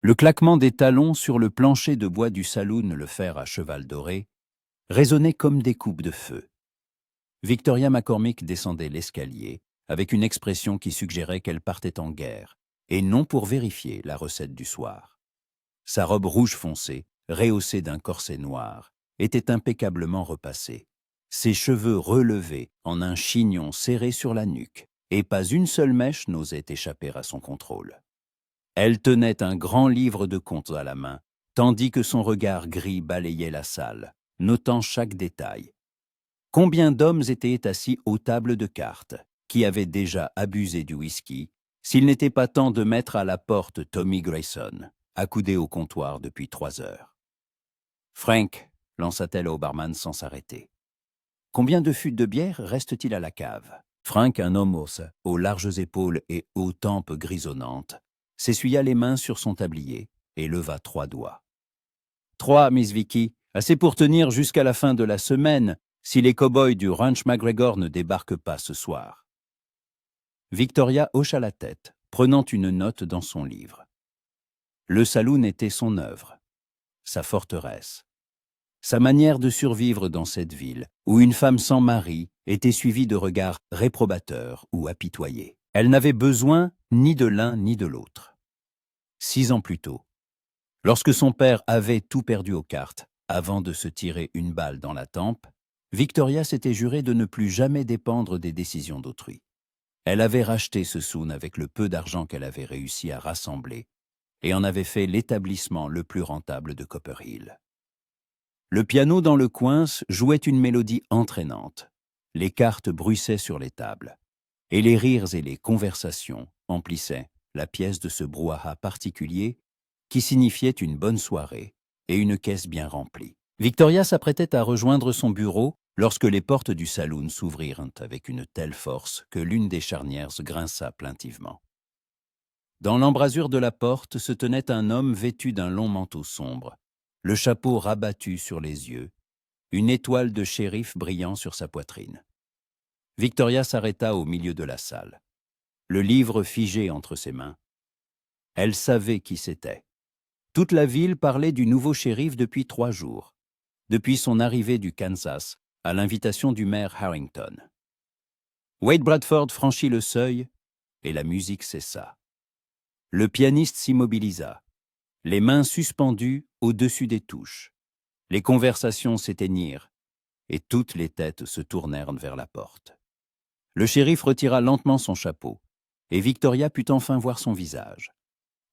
Le claquement des talons sur le plancher de bois du saloon Le Fer à cheval doré résonnait comme des coupes de feu. Victoria McCormick descendait l'escalier avec une expression qui suggérait qu'elle partait en guerre, et non pour vérifier la recette du soir. Sa robe rouge foncé, rehaussée d'un corset noir, était impeccablement repassée. Ses cheveux relevés en un chignon serré sur la nuque, et pas une seule mèche n'osait échapper à son contrôle. Elle tenait un grand livre de contes à la main, tandis que son regard gris balayait la salle, notant chaque détail. Combien d'hommes étaient assis aux tables de cartes, qui avaient déjà abusé du whisky, s'il n'était pas temps de mettre à la porte Tommy Grayson, accoudé au comptoir depuis 3 heures. « Frank », lança-t-elle au barman sans s'arrêter. « Combien de fûts de bière reste-t-il à la cave ?» Frank, un homme aux larges épaules et aux tempes grisonnantes, s'essuya les mains sur son tablier et leva 3 doigts. « 3, Miss Vicky, assez pour tenir jusqu'à la fin de la semaine, si les cow-boys du Ranch McGregor ne débarquent pas ce soir. » Victoria hocha la tête, prenant une note dans son livre. Le saloon était son œuvre, sa forteresse, sa manière de survivre dans cette ville où une femme sans mari était suivie de regards réprobateurs ou apitoyés. Elle n'avait besoin ni de l'un ni de l'autre. 6 ans plus tôt, lorsque son père avait tout perdu aux cartes avant de se tirer une balle dans la tempe, Victoria s'était juré de ne plus jamais dépendre des décisions d'autrui. Elle avait racheté ce soon avec le peu d'argent qu'elle avait réussi à rassembler et en avait fait l'établissement le plus rentable de Copper Hill. Le piano dans le coin jouait une mélodie entraînante. Les cartes bruissaient sur les tables, et les rires et les conversations emplissaient la pièce de ce brouhaha particulier qui signifiait une bonne soirée et une caisse bien remplie. Victoria s'apprêtait à rejoindre son bureau lorsque les portes du saloon s'ouvrirent avec une telle force que l'une des charnières grinça plaintivement. Dans l'embrasure de la porte se tenait un homme vêtu d'un long manteau sombre, le chapeau rabattu sur les yeux, une étoile de shérif brillant sur sa poitrine. Victoria s'arrêta au milieu de la salle, le livre figé entre ses mains. Elle savait qui c'était. Toute la ville parlait du nouveau shérif depuis 3 jours, depuis son arrivée du Kansas à l'invitation du maire Harrington. Wade Bradford franchit le seuil et la musique cessa. Le pianiste s'immobilisa, les mains suspendues au-dessus des touches. Les conversations s'éteignirent et toutes les têtes se tournèrent vers la porte. Le shérif retira lentement son chapeau et Victoria put enfin voir son visage.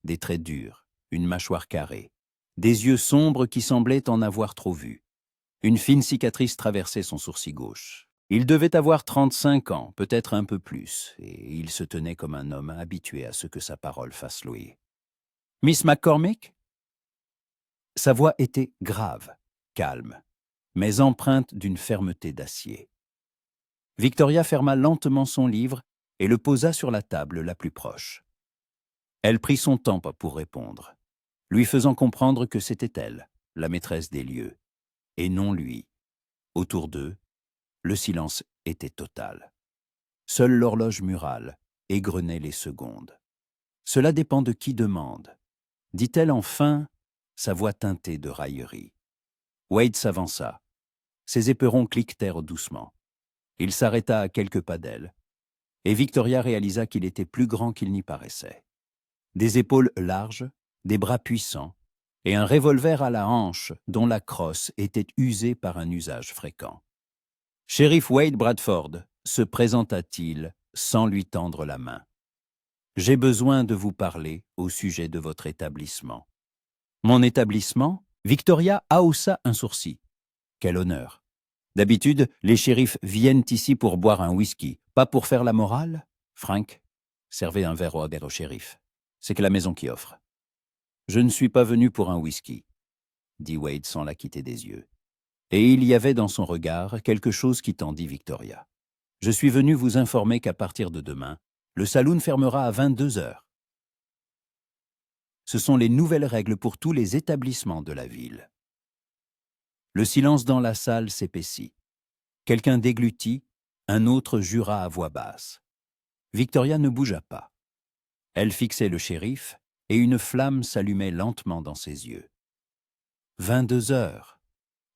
Des traits durs, une mâchoire carrée, des yeux sombres qui semblaient en avoir trop vu. Une fine cicatrice traversait son sourcil gauche. Il devait avoir 35 ans, peut-être un peu plus, et il se tenait comme un homme habitué à ce que sa parole fasse louer. « Miss McCormick ?» Sa voix était grave, calme, mais empreinte d'une fermeté d'acier. Victoria ferma lentement son livre et le posa sur la table la plus proche. Elle prit son temps pour répondre, lui faisant comprendre que c'était elle, la maîtresse des lieux, et non lui. Autour d'eux, le silence était total. Seule l'horloge murale égrenait les secondes. « Cela dépend de qui demande », dit-elle enfin, sa voix teintée de raillerie. Wade s'avança. Ses éperons cliquetèrent doucement. Il s'arrêta à quelques pas d'elle, et Victoria réalisa qu'il était plus grand qu'il n'y paraissait. Des épaules larges, des bras puissants, et un revolver à la hanche dont la crosse était usée par un usage fréquent. « Shérif Wade Bradford », se présenta-t-il sans lui tendre la main. « J'ai besoin de vous parler au sujet de votre établissement. » « Mon établissement ?» Victoria haussa un sourcil. « Quel honneur. D'habitude, les shérifs viennent ici pour boire un whisky, pas pour faire la morale. Frank, servez un verre au shérif. C'est que la maison qui offre. »« Je ne suis pas venu pour un whisky, » dit Wade sans la quitter des yeux. Et il y avait dans son regard quelque chose qui tendit Victoria. « Je suis venu vous informer qu'à partir de demain, le saloon fermera à 22 heures. Ce sont les nouvelles règles pour tous les établissements de la ville. » Le silence dans la salle s'épaissit. Quelqu'un déglutit, un autre jura à voix basse. Victoria ne bougea pas. Elle fixait le shérif et une flamme s'allumait lentement dans ses yeux. 22 heures,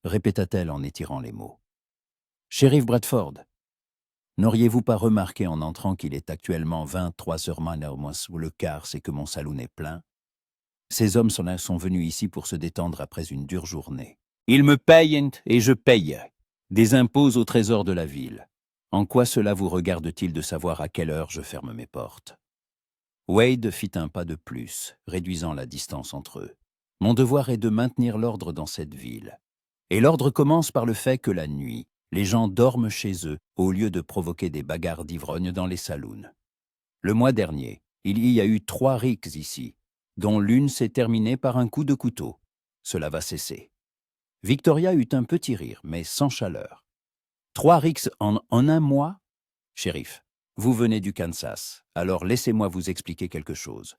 répéta-t-elle en étirant les mots. Shérif Bradford, n'auriez-vous pas remarqué en entrant qu'il est actuellement 23 heures moins le quart, c'est que mon saloon est plein? Ces hommes sont venus ici pour se détendre après une dure journée. Ils me payent et je paye. Des impôts au trésor de la ville. En quoi cela vous regarde-t-il de savoir à quelle heure je ferme mes portes? Wade fit un pas de plus, réduisant la distance entre eux. Mon devoir est de maintenir l'ordre dans cette ville. Et l'ordre commence par le fait que la nuit, les gens dorment chez eux au lieu de provoquer des bagarres d'ivrognes dans les saloons. Le mois dernier, il y a eu 3 rixes ici, dont l'une s'est terminée par un coup de couteau. Cela va cesser. Victoria eut un petit rire, mais sans chaleur. 3 rixes en un mois? Shérif, vous venez du Kansas, alors laissez-moi vous expliquer quelque chose.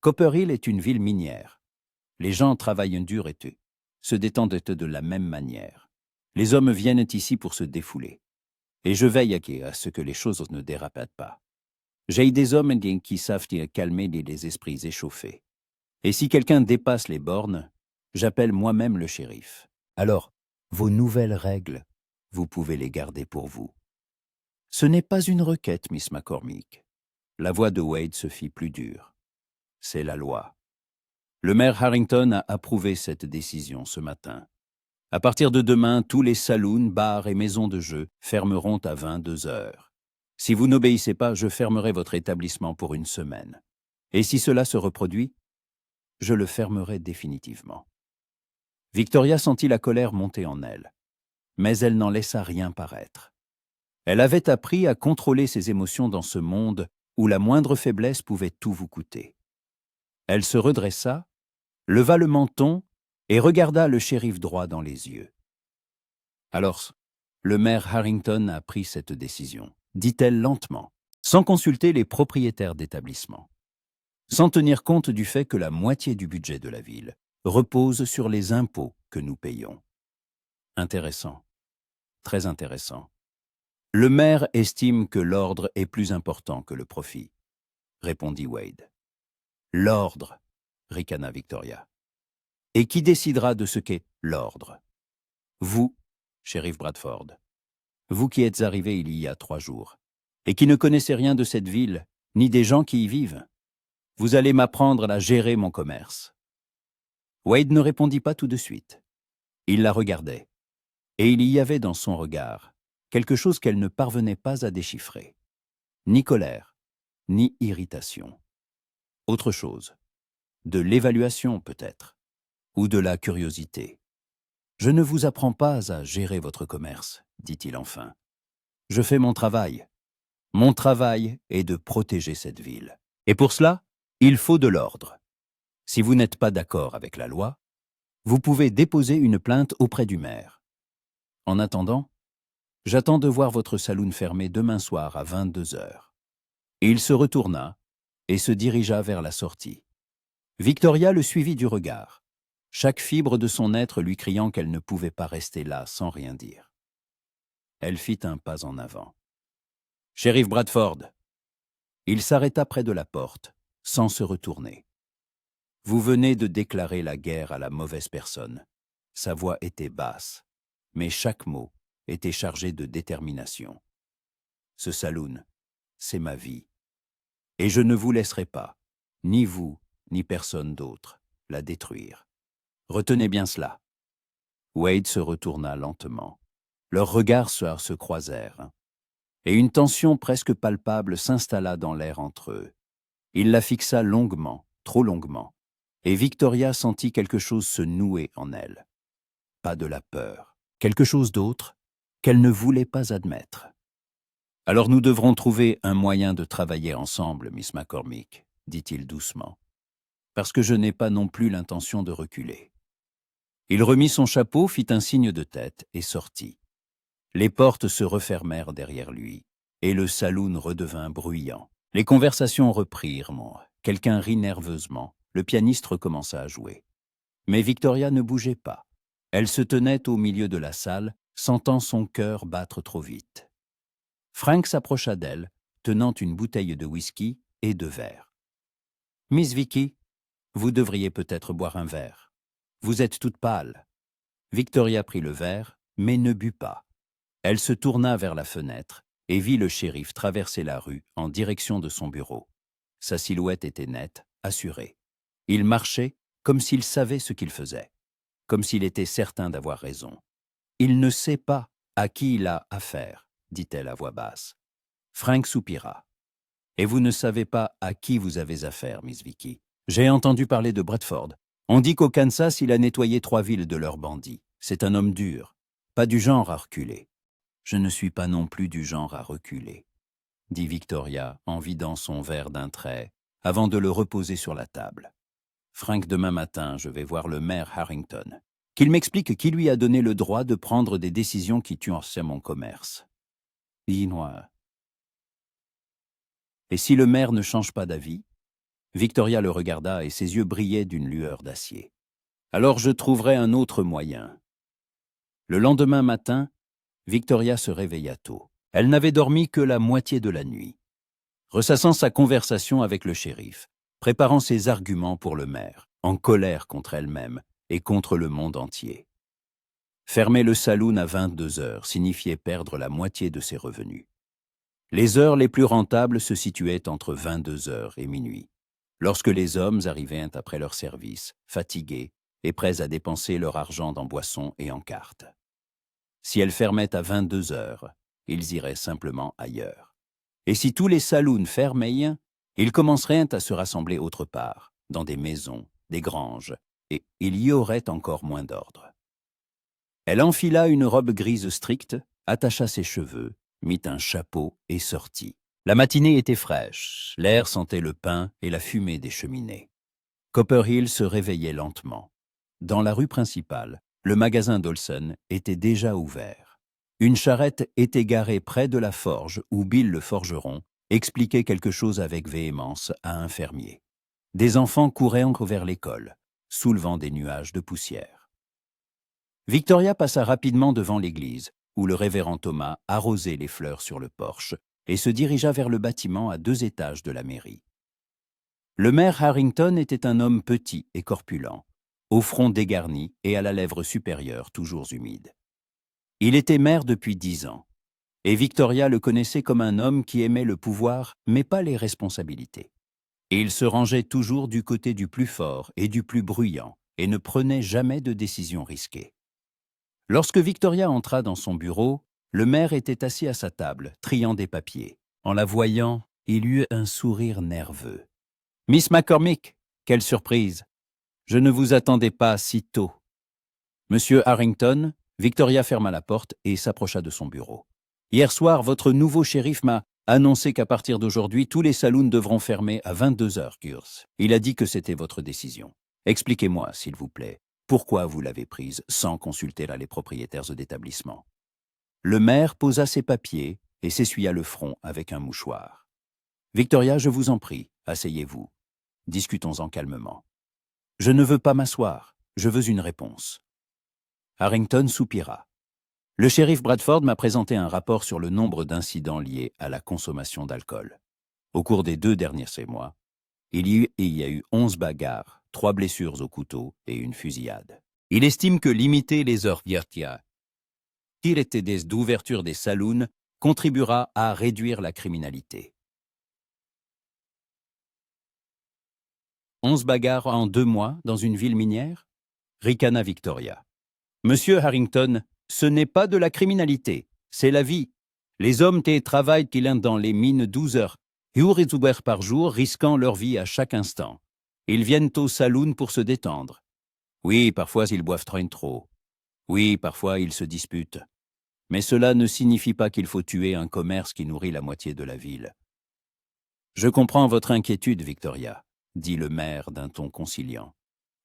Copper Hill est une ville minière. Les gens travaillent dur et se détendent de la même manière. Les hommes viennent ici pour se défouler. Et je veille à ce que les choses ne dérapent pas. J'ai des hommes qui savent calmer les esprits échauffés. Et si quelqu'un dépasse les bornes, j'appelle moi-même le shérif. Alors, vos nouvelles règles, vous pouvez les garder pour vous. Ce n'est pas une requête, Miss McCormick. La voix de Wade se fit plus dure. C'est la loi. Le maire Harrington a approuvé cette décision ce matin. À partir de demain, tous les saloons, bars et maisons de jeu fermeront à 22 heures. Si vous n'obéissez pas, je fermerai votre établissement pour une semaine. Et si cela se reproduit, je le fermerai définitivement. Victoria sentit la colère monter en elle, mais elle n'en laissa rien paraître. Elle avait appris à contrôler ses émotions dans ce monde où la moindre faiblesse pouvait tout vous coûter. Elle se redressa, leva le menton et regarda le shérif droit dans les yeux. Alors, le maire Harrington a pris cette décision, dit-elle lentement, sans consulter les propriétaires d'établissement, sans tenir compte du fait que la moitié du budget de la ville repose sur les impôts que nous payons. Intéressant, très intéressant. Le maire estime que l'ordre est plus important que le profit, répondit Wade. L'ordre, ricana Victoria. Et qui décidera de ce qu'est l'ordre? Vous, shérif Bradford. Vous qui êtes arrivé il y a 3 jours, et qui ne connaissez rien de cette ville, ni des gens qui y vivent. Vous allez m'apprendre à gérer mon commerce. Wade ne répondit pas tout de suite. Il la regardait, et il y avait dans son regard quelque chose qu'elle ne parvenait pas à déchiffrer. Ni colère, ni irritation. Autre chose. De l'évaluation peut-être, ou de la curiosité. Je ne vous apprends pas à gérer votre commerce, dit-il enfin. Je fais mon travail. Mon travail est de protéger cette ville. Et pour cela, il faut de l'ordre. Si vous n'êtes pas d'accord avec la loi, vous pouvez déposer une plainte auprès du maire. En attendant, j'attends de voir votre saloon fermé demain soir à 22 heures. Et il se retourna et se dirigea vers la sortie. Victoria le suivit du regard, chaque fibre de son être lui criant qu'elle ne pouvait pas rester là sans rien dire. Elle fit un pas en avant. « Shérif Bradford !» Il s'arrêta près de la porte, sans se retourner. « Vous venez de déclarer la guerre à la mauvaise personne. » Sa voix était basse, mais chaque mot était chargé de détermination. « Ce saloon, c'est ma vie. Et je ne vous laisserai pas, ni vous, ni personne d'autre, la détruire. Retenez bien cela. » Wade se retourna lentement. Leurs regards se croisèrent, et une tension presque palpable s'installa dans l'air entre eux. Il la fixa longuement, trop longuement, et Victoria sentit quelque chose se nouer en elle. Pas de la peur, quelque chose d'autre qu'elle ne voulait pas admettre. « Alors nous devrons trouver un moyen de travailler ensemble, Miss McCormick, dit-il doucement, parce que je n'ai pas non plus l'intention de reculer. » Il remit son chapeau, fit un signe de tête et sortit. Les portes se refermèrent derrière lui, et le saloon redevint bruyant. Les conversations reprirent. Quelqu'un rit nerveusement. Le pianiste recommença à jouer. Mais Victoria ne bougeait pas. Elle se tenait au milieu de la salle, sentant son cœur battre trop vite. Frank s'approcha d'elle, tenant une bouteille de whisky et 2 verres. « Miss Vicky, Vous devriez peut-être boire un verre. Vous êtes toute pâle. » Victoria prit le verre, mais ne but pas. Elle se tourna vers la fenêtre et vit le shérif traverser la rue en direction de son bureau. Sa silhouette était nette, assurée. Il marchait comme s'il savait ce qu'il faisait, comme s'il était certain d'avoir raison. « Il ne sait pas à qui il a affaire, » dit-elle à voix basse. Frank soupira. « Et vous ne savez pas à qui vous avez affaire, Miss Vicky. J'ai entendu parler de Bradford. On dit qu'au Kansas, il a nettoyé 3 villes de leurs bandits. C'est un homme dur, pas du genre à reculer. » « Je ne suis pas non plus du genre à reculer, » dit Victoria en vidant son verre d'un trait avant de le reposer sur la table. « Frank, demain matin, je vais voir le maire Harrington. Qu'il m'explique qui lui a donné le droit de prendre des décisions qui tuent mon commerce. » Dis-moi. « Et si le maire ne change pas d'avis ?» Victoria le regarda et ses yeux brillaient d'une lueur d'acier. « Alors je trouverai un autre moyen. » Le lendemain matin, Victoria se réveilla tôt. Elle n'avait dormi que la moitié de la nuit. Ressassant sa conversation avec le shérif, préparant ses arguments pour le maire, en colère contre elle-même et contre le monde entier. Fermer le saloon à 22 heures signifiait perdre la moitié de ses revenus. Les heures les plus rentables se situaient entre 22 heures et minuit, lorsque les hommes arrivaient après leur service, fatigués et prêts à dépenser leur argent dans boissons et en cartes. Si elle fermait à 22 heures, ils iraient simplement ailleurs. Et si tous les saloons fermaient, ils commenceraient à se rassembler autre part, dans des maisons, des granges, et il y aurait encore moins d'ordre. Elle enfila une robe grise stricte, attacha ses cheveux, mit un chapeau et sortit. La matinée était fraîche, l'air sentait le pain et la fumée des cheminées. Copperhill se réveillait lentement. Dans la rue principale, le magasin d'Olson était déjà ouvert. Une charrette était garée près de la forge où Bill le forgeron expliquait quelque chose avec véhémence à un fermier. Des enfants couraient encore vers l'école, soulevant des nuages de poussière. Victoria passa rapidement devant l'église, où le révérend Thomas arrosait les fleurs sur le porche, et se dirigea vers le bâtiment à 2 étages de la mairie. Le maire Harrington était un homme petit et corpulent, au front dégarni et à la lèvre supérieure toujours humide. Il était maire depuis 10 ans, et Victoria le connaissait comme un homme qui aimait le pouvoir, mais pas les responsabilités. Il se rangeait toujours du côté du plus fort et du plus bruyant, et ne prenait jamais de décision risquée. Lorsque Victoria entra dans son bureau, le maire était assis à sa table, triant des papiers. En la voyant, il eut un sourire nerveux. « Miss McCormick, quelle surprise! Je ne vous attendais pas si tôt. » Monsieur Harrington, Victoria ferma la porte et s'approcha de son bureau. « Hier soir, votre nouveau shérif m'a annoncé qu'à partir d'aujourd'hui, tous les saloons devront fermer à 22 heures, Gurs. Il a dit que c'était votre décision. Expliquez-moi, s'il vous plaît, pourquoi vous l'avez prise sans consulter les propriétaires d'établissement. » Le maire posa ses papiers et s'essuya le front avec un mouchoir. « Victoria, je vous en prie, asseyez-vous. Discutons-en calmement. » « Je ne veux pas m'asseoir, je veux une réponse. » Harrington soupira. « Le shérif Bradford m'a présenté un rapport sur le nombre d'incidents liés à la consommation d'alcool. Au cours des 2 derniers mois, il y a eu 11 bagarres, 3 blessures au couteau et une fusillade. Il estime que limiter les heures d'ouverture des saloons contribuera à réduire la criminalité. 11 bagarres en 2 mois dans une ville minière ? Ricana Victoria. Monsieur Harrington, ce n'est pas de la criminalité, c'est la vie. Les hommes travaillent dans les mines 12 heures par jour, risquant leur vie à chaque instant. Ils viennent au saloon pour se détendre. Oui, parfois ils boivent trop. Oui, parfois ils se disputent. Mais cela ne signifie pas qu'il faut tuer un commerce qui nourrit la moitié de la ville. Je comprends votre inquiétude, Victoria, dit le maire d'un ton conciliant.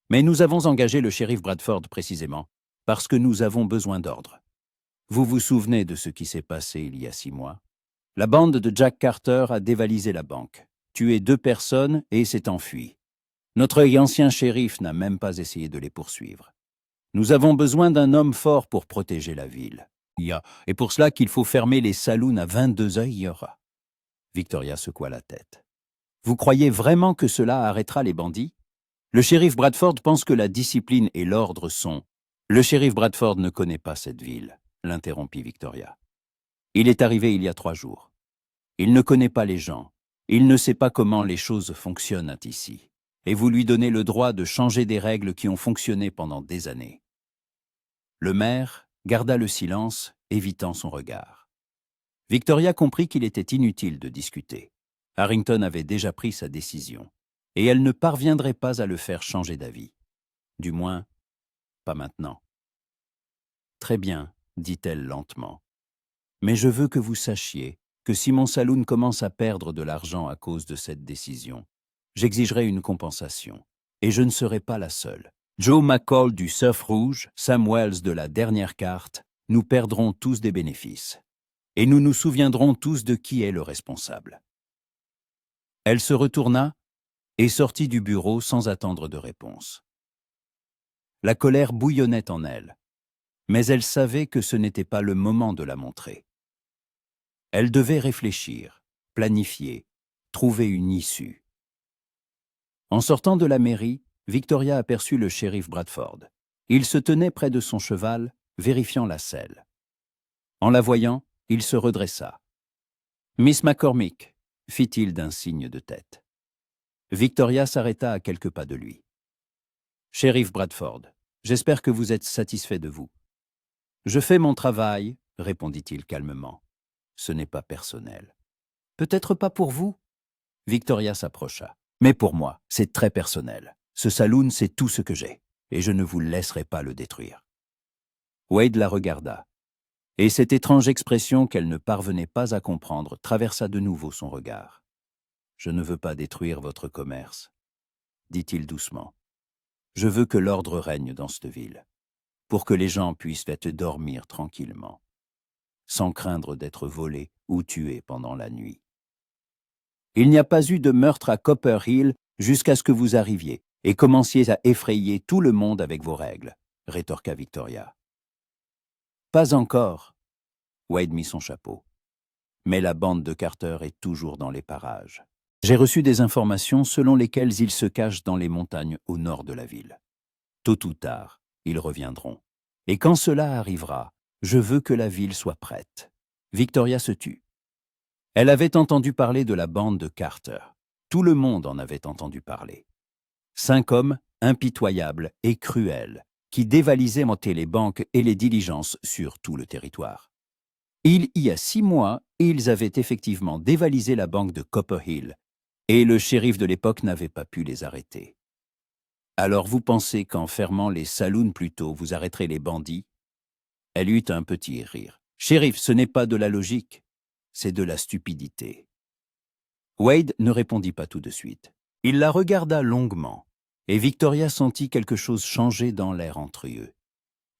Mais nous avons engagé le shérif Bradford précisément parce que nous avons besoin d'ordre. Vous vous souvenez de ce qui s'est passé il y a 6 mois? La bande de Jack Carter a dévalisé la banque, tué 2 personnes et s'est enfuie. Notre ancien shérif n'a même pas essayé de les poursuivre. Nous avons besoin d'un homme fort pour protéger la ville. Et pour cela qu'il faut fermer les saloons à 22 heures. Victoria secoua la tête. Vous croyez vraiment que cela arrêtera les bandits? Le shérif Bradford pense que la discipline et l'ordre sont... Le shérif Bradford ne connaît pas cette ville, l'interrompit Victoria. Il est arrivé il y a 3 jours. Il ne connaît pas les gens. Il ne sait pas comment les choses fonctionnent ici. Et vous lui donnez le droit de changer des règles qui ont fonctionné pendant des années. Le maire garda le silence, évitant son regard. Victoria comprit qu'il était inutile de discuter. Harrington avait déjà pris sa décision, et elle ne parviendrait pas à le faire changer d'avis. Du moins, pas maintenant. Très bien, dit-elle lentement. Mais je veux que vous sachiez que si mon saloon commence à perdre de l'argent à cause de cette décision, j'exigerai une compensation, et je ne serai pas la seule. Joe McCall du Surf Rouge, Sam Wells de la dernière carte, nous perdrons tous des bénéfices. Et nous nous souviendrons tous de qui est le responsable. Elle se retourna et sortit du bureau sans attendre de réponse. La colère bouillonnait en elle, mais elle savait que ce n'était pas le moment de la montrer. Elle devait réfléchir, planifier, trouver une issue. En sortant de la mairie, Victoria aperçut le shérif Bradford. Il se tenait près de son cheval, vérifiant la selle. En la voyant, il se redressa. « Miss McCormick », fit-il d'un signe de tête. Victoria s'arrêta à quelques pas de lui. « Shérif Bradford, j'espère que vous êtes satisfait de vous. »« Je fais mon travail, » répondit-il calmement. « Ce n'est pas personnel. »« Peut-être pas pour vous ?» Victoria s'approcha. « Mais pour moi, c'est très personnel. Ce saloon, c'est tout ce que j'ai, et je ne vous laisserai pas le détruire. » Wade la regarda, et cette étrange expression qu'elle ne parvenait pas à comprendre traversa de nouveau son regard. « Je ne veux pas détruire votre commerce, » dit-il doucement. « Je veux que l'ordre règne dans cette ville, pour que les gens puissent dormir tranquillement, sans craindre d'être volés ou tués pendant la nuit. Il n'y a pas eu de meurtre à Copper Hill jusqu'à ce que vous arriviez et commenciez à effrayer tout le monde avec vos règles, » rétorqua Victoria. « Pas encore. » Wade mit son chapeau. « Mais la bande de Carter est toujours dans les parages. J'ai reçu des informations selon lesquelles ils se cachent dans les montagnes au nord de la ville. Tôt ou tard, ils reviendront. Et quand cela arrivera, je veux que la ville soit prête. » Victoria se tut. Elle avait entendu parler de la bande de Carter. Tout le monde en avait entendu parler. 5 hommes impitoyables et cruels qui dévalisaient les banques et les diligences sur tout le territoire. Il y a 6 mois, ils avaient effectivement dévalisé la banque de Copper Hill, et le shérif de l'époque n'avait pas pu les arrêter. Alors vous pensez qu'en fermant les saloons plus tôt, vous arrêterez les bandits? Elle eut un petit rire. Shérif, ce n'est pas de la logique, c'est de la stupidité. Wade ne répondit pas tout de suite. Il la regarda longuement, et Victoria sentit quelque chose changer dans l'air entre eux.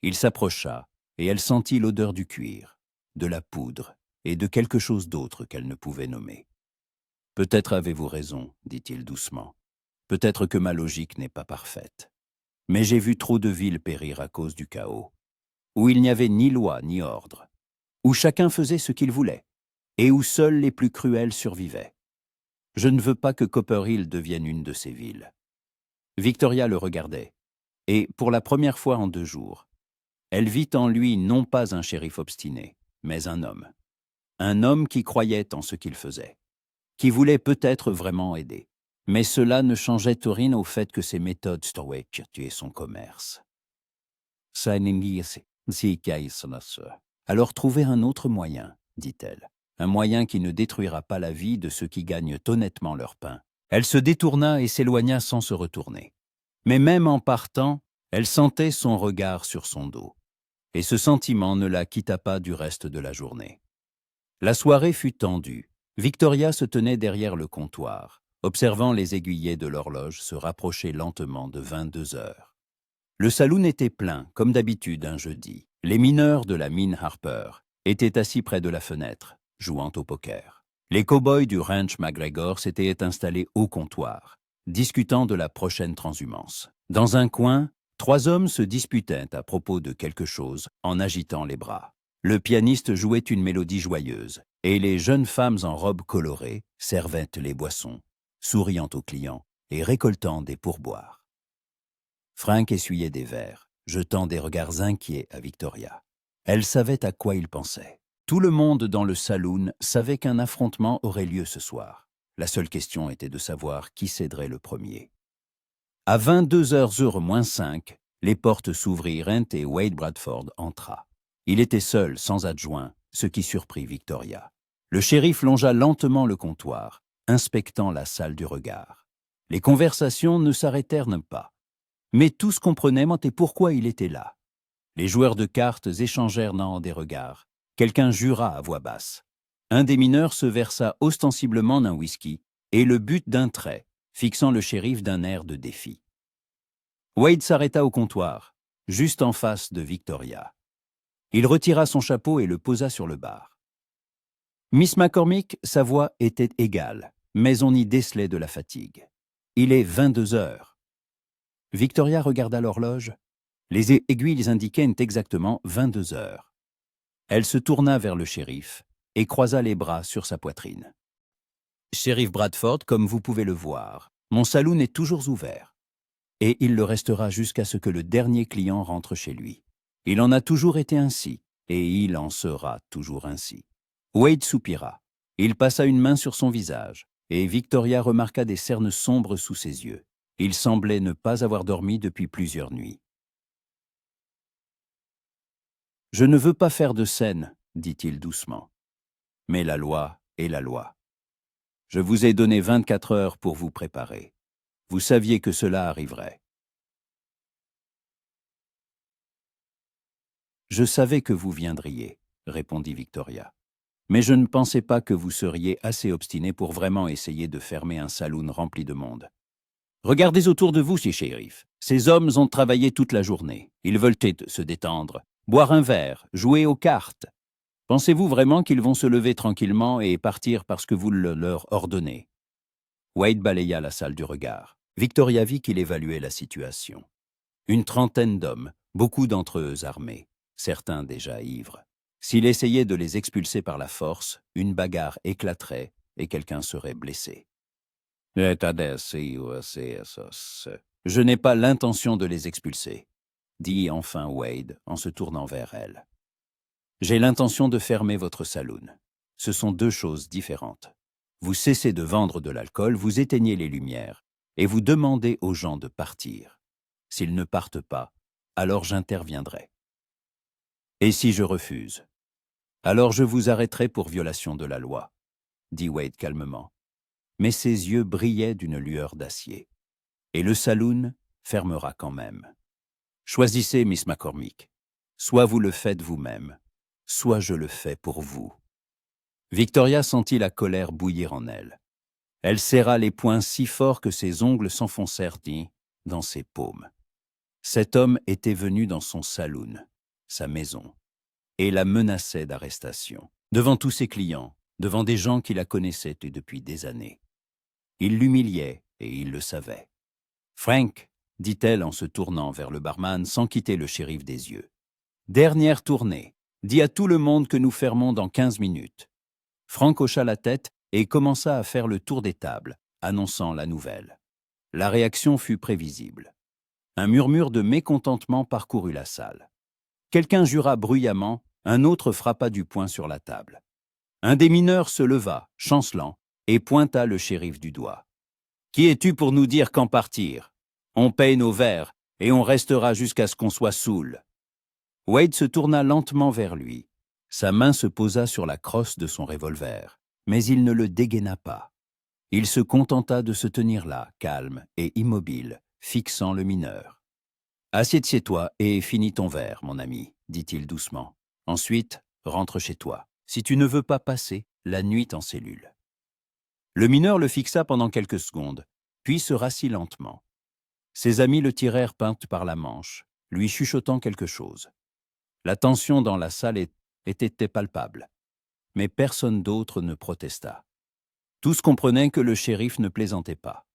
Il s'approcha, et elle sentit l'odeur du cuir, de la poudre et de quelque chose d'autre qu'elle ne pouvait nommer. « Peut-être avez-vous raison, » dit-il doucement. « Peut-être que ma logique n'est pas parfaite. Mais j'ai vu trop de villes périr à cause du chaos, où il n'y avait ni loi ni ordre, où chacun faisait ce qu'il voulait, et où seuls les plus cruels survivaient. Je ne veux pas que Copper Hill devienne une de ces villes. » Victoria le regardait, et pour la première fois en 2 jours, elle vit en lui non pas un shérif obstiné, mais un homme. Un homme qui croyait en ce qu'il faisait, qui voulait peut-être vraiment aider. Mais cela ne changeait rien au fait que ses méthodes tuaient son commerce. Alors trouvez un autre moyen, dit-elle. Un moyen qui ne détruira pas la vie de ceux qui gagnent honnêtement leur pain. Elle se détourna et s'éloigna sans se retourner. Mais même en partant, elle sentait son regard sur son dos. Et ce sentiment ne la quitta pas du reste de la journée. La soirée fut tendue. Victoria se tenait derrière le comptoir, observant les aiguillets de l'horloge se rapprocher lentement de 22 heures. Le saloon était plein, comme d'habitude un jeudi. Les mineurs de la mine Harper étaient assis près de la fenêtre, jouant au poker. Les cow-boys du ranch McGregor s'étaient installés au comptoir, discutant de la prochaine transhumance. Dans un coin, 3 hommes se disputaient à propos de quelque chose en agitant les bras. Le pianiste jouait une mélodie joyeuse, et les jeunes femmes en robes colorées servaient les boissons, souriant aux clients et récoltant des pourboires. Frank essuyait des verres, jetant des regards inquiets à Victoria. Elle savait à quoi il pensait. Tout le monde dans le saloon savait qu'un affrontement aurait lieu ce soir. La seule question était de savoir qui céderait le premier. À 22h moins 5, les portes s'ouvrirent et Wade Bradford entra. Il était seul, sans adjoint, ce qui surprit Victoria. Le shérif longea lentement le comptoir, inspectant la salle du regard. Les conversations ne s'arrêtèrent pas. Mais tous comprenaient pourquoi il était là. Les joueurs de cartes échangèrent des regards. Quelqu'un jura à voix basse. Un des mineurs se versa ostensiblement d'un whisky et le but d'un trait, fixant le shérif d'un air de défi. Wade s'arrêta au comptoir, juste en face de Victoria. Il retira son chapeau et le posa sur le bar. Miss McCormick, sa voix était égale, mais on y décelait de la fatigue. Il est 22h. Victoria regarda l'horloge. Les aiguilles indiquaient exactement 22h. Elle se tourna vers le shérif et croisa les bras sur sa poitrine. « Shérif Bradford, comme vous pouvez le voir, mon saloon est toujours ouvert. Et il le restera jusqu'à ce que le dernier client rentre chez lui. Il en a toujours été ainsi, et il en sera toujours ainsi. » Wade soupira. Il passa une main sur son visage, et Victoria remarqua des cernes sombres sous ses yeux. Il semblait ne pas avoir dormi depuis plusieurs nuits. « Je ne veux pas faire de scène, dit-il doucement. Mais la loi est la loi. Je vous ai donné 24 heures pour vous préparer. Vous saviez que cela arriverait. Je savais que vous viendriez, répondit Victoria. Mais je ne pensais pas que vous seriez assez obstiné pour vraiment essayer de fermer un saloon rempli de monde. Regardez autour de vous, shérif. Ces hommes ont travaillé toute la journée. Ils veulent se détendre, boire un verre, jouer aux cartes. Pensez-vous vraiment qu'ils vont se lever tranquillement et partir parce que vous le leur ordonnez? Wade balaya la salle du regard. Victoria vit qu'il évaluait la situation. Une trentaine d'hommes, beaucoup d'entre eux armés, certains déjà ivres. S'il essayait de les expulser par la force, une bagarre éclaterait et quelqu'un serait blessé. Je n'ai pas l'intention de les expulser, dit enfin Wade en se tournant vers elle. J'ai l'intention de fermer votre saloon. Ce sont deux choses différentes. Vous cessez de vendre de l'alcool, vous éteignez les lumières et vous demandez aux gens de partir. S'ils ne partent pas, alors j'interviendrai. Et si je refuse? Alors je vous arrêterai pour violation de la loi, dit Wade calmement. Mais ses yeux brillaient d'une lueur d'acier. Et le saloon fermera quand même. Choisissez, Miss McCormick. Soit vous le faites vous-même, soit je le fais pour vous. Victoria sentit la colère bouillir en elle. Elle serra les poings si fort que ses ongles s'enfoncèrent dans ses paumes. Cet homme était venu dans son saloon, sa maison, et la menaçait d'arrestation, devant tous ses clients, devant des gens qui la connaissaient depuis des années. Il l'humiliait et il le savait. « Frank, dit-elle en se tournant vers le barman sans quitter le shérif des yeux. Dernière tournée. Dis à tout le monde que nous fermons dans 15 minutes. » Frank hocha la tête et commença à faire le tour des tables, annonçant la nouvelle. La réaction fut prévisible. Un murmure de mécontentement parcourut la salle. Quelqu'un jura bruyamment, un autre frappa du poing sur la table. Un des mineurs se leva, chancelant, et pointa le shérif du doigt. « Qui es-tu pour nous dire quand partir? On paye nos verres, et on restera jusqu'à ce qu'on soit saoul. » Wade se tourna lentement vers lui. Sa main se posa sur la crosse de son revolver, mais il ne le dégaina pas. Il se contenta de se tenir là, calme et immobile, fixant le mineur. « Assieds-toi et finis ton verre, mon ami, » dit-il doucement. « Ensuite, rentre chez toi, si tu ne veux pas passer la nuit en cellule. » Le mineur le fixa pendant quelques secondes, puis se rassit lentement. Ses amis le tirèrent par la manche, lui chuchotant quelque chose. La tension dans la salle était palpable, mais personne d'autre ne protesta. Tous comprenaient que le shérif ne plaisantait pas.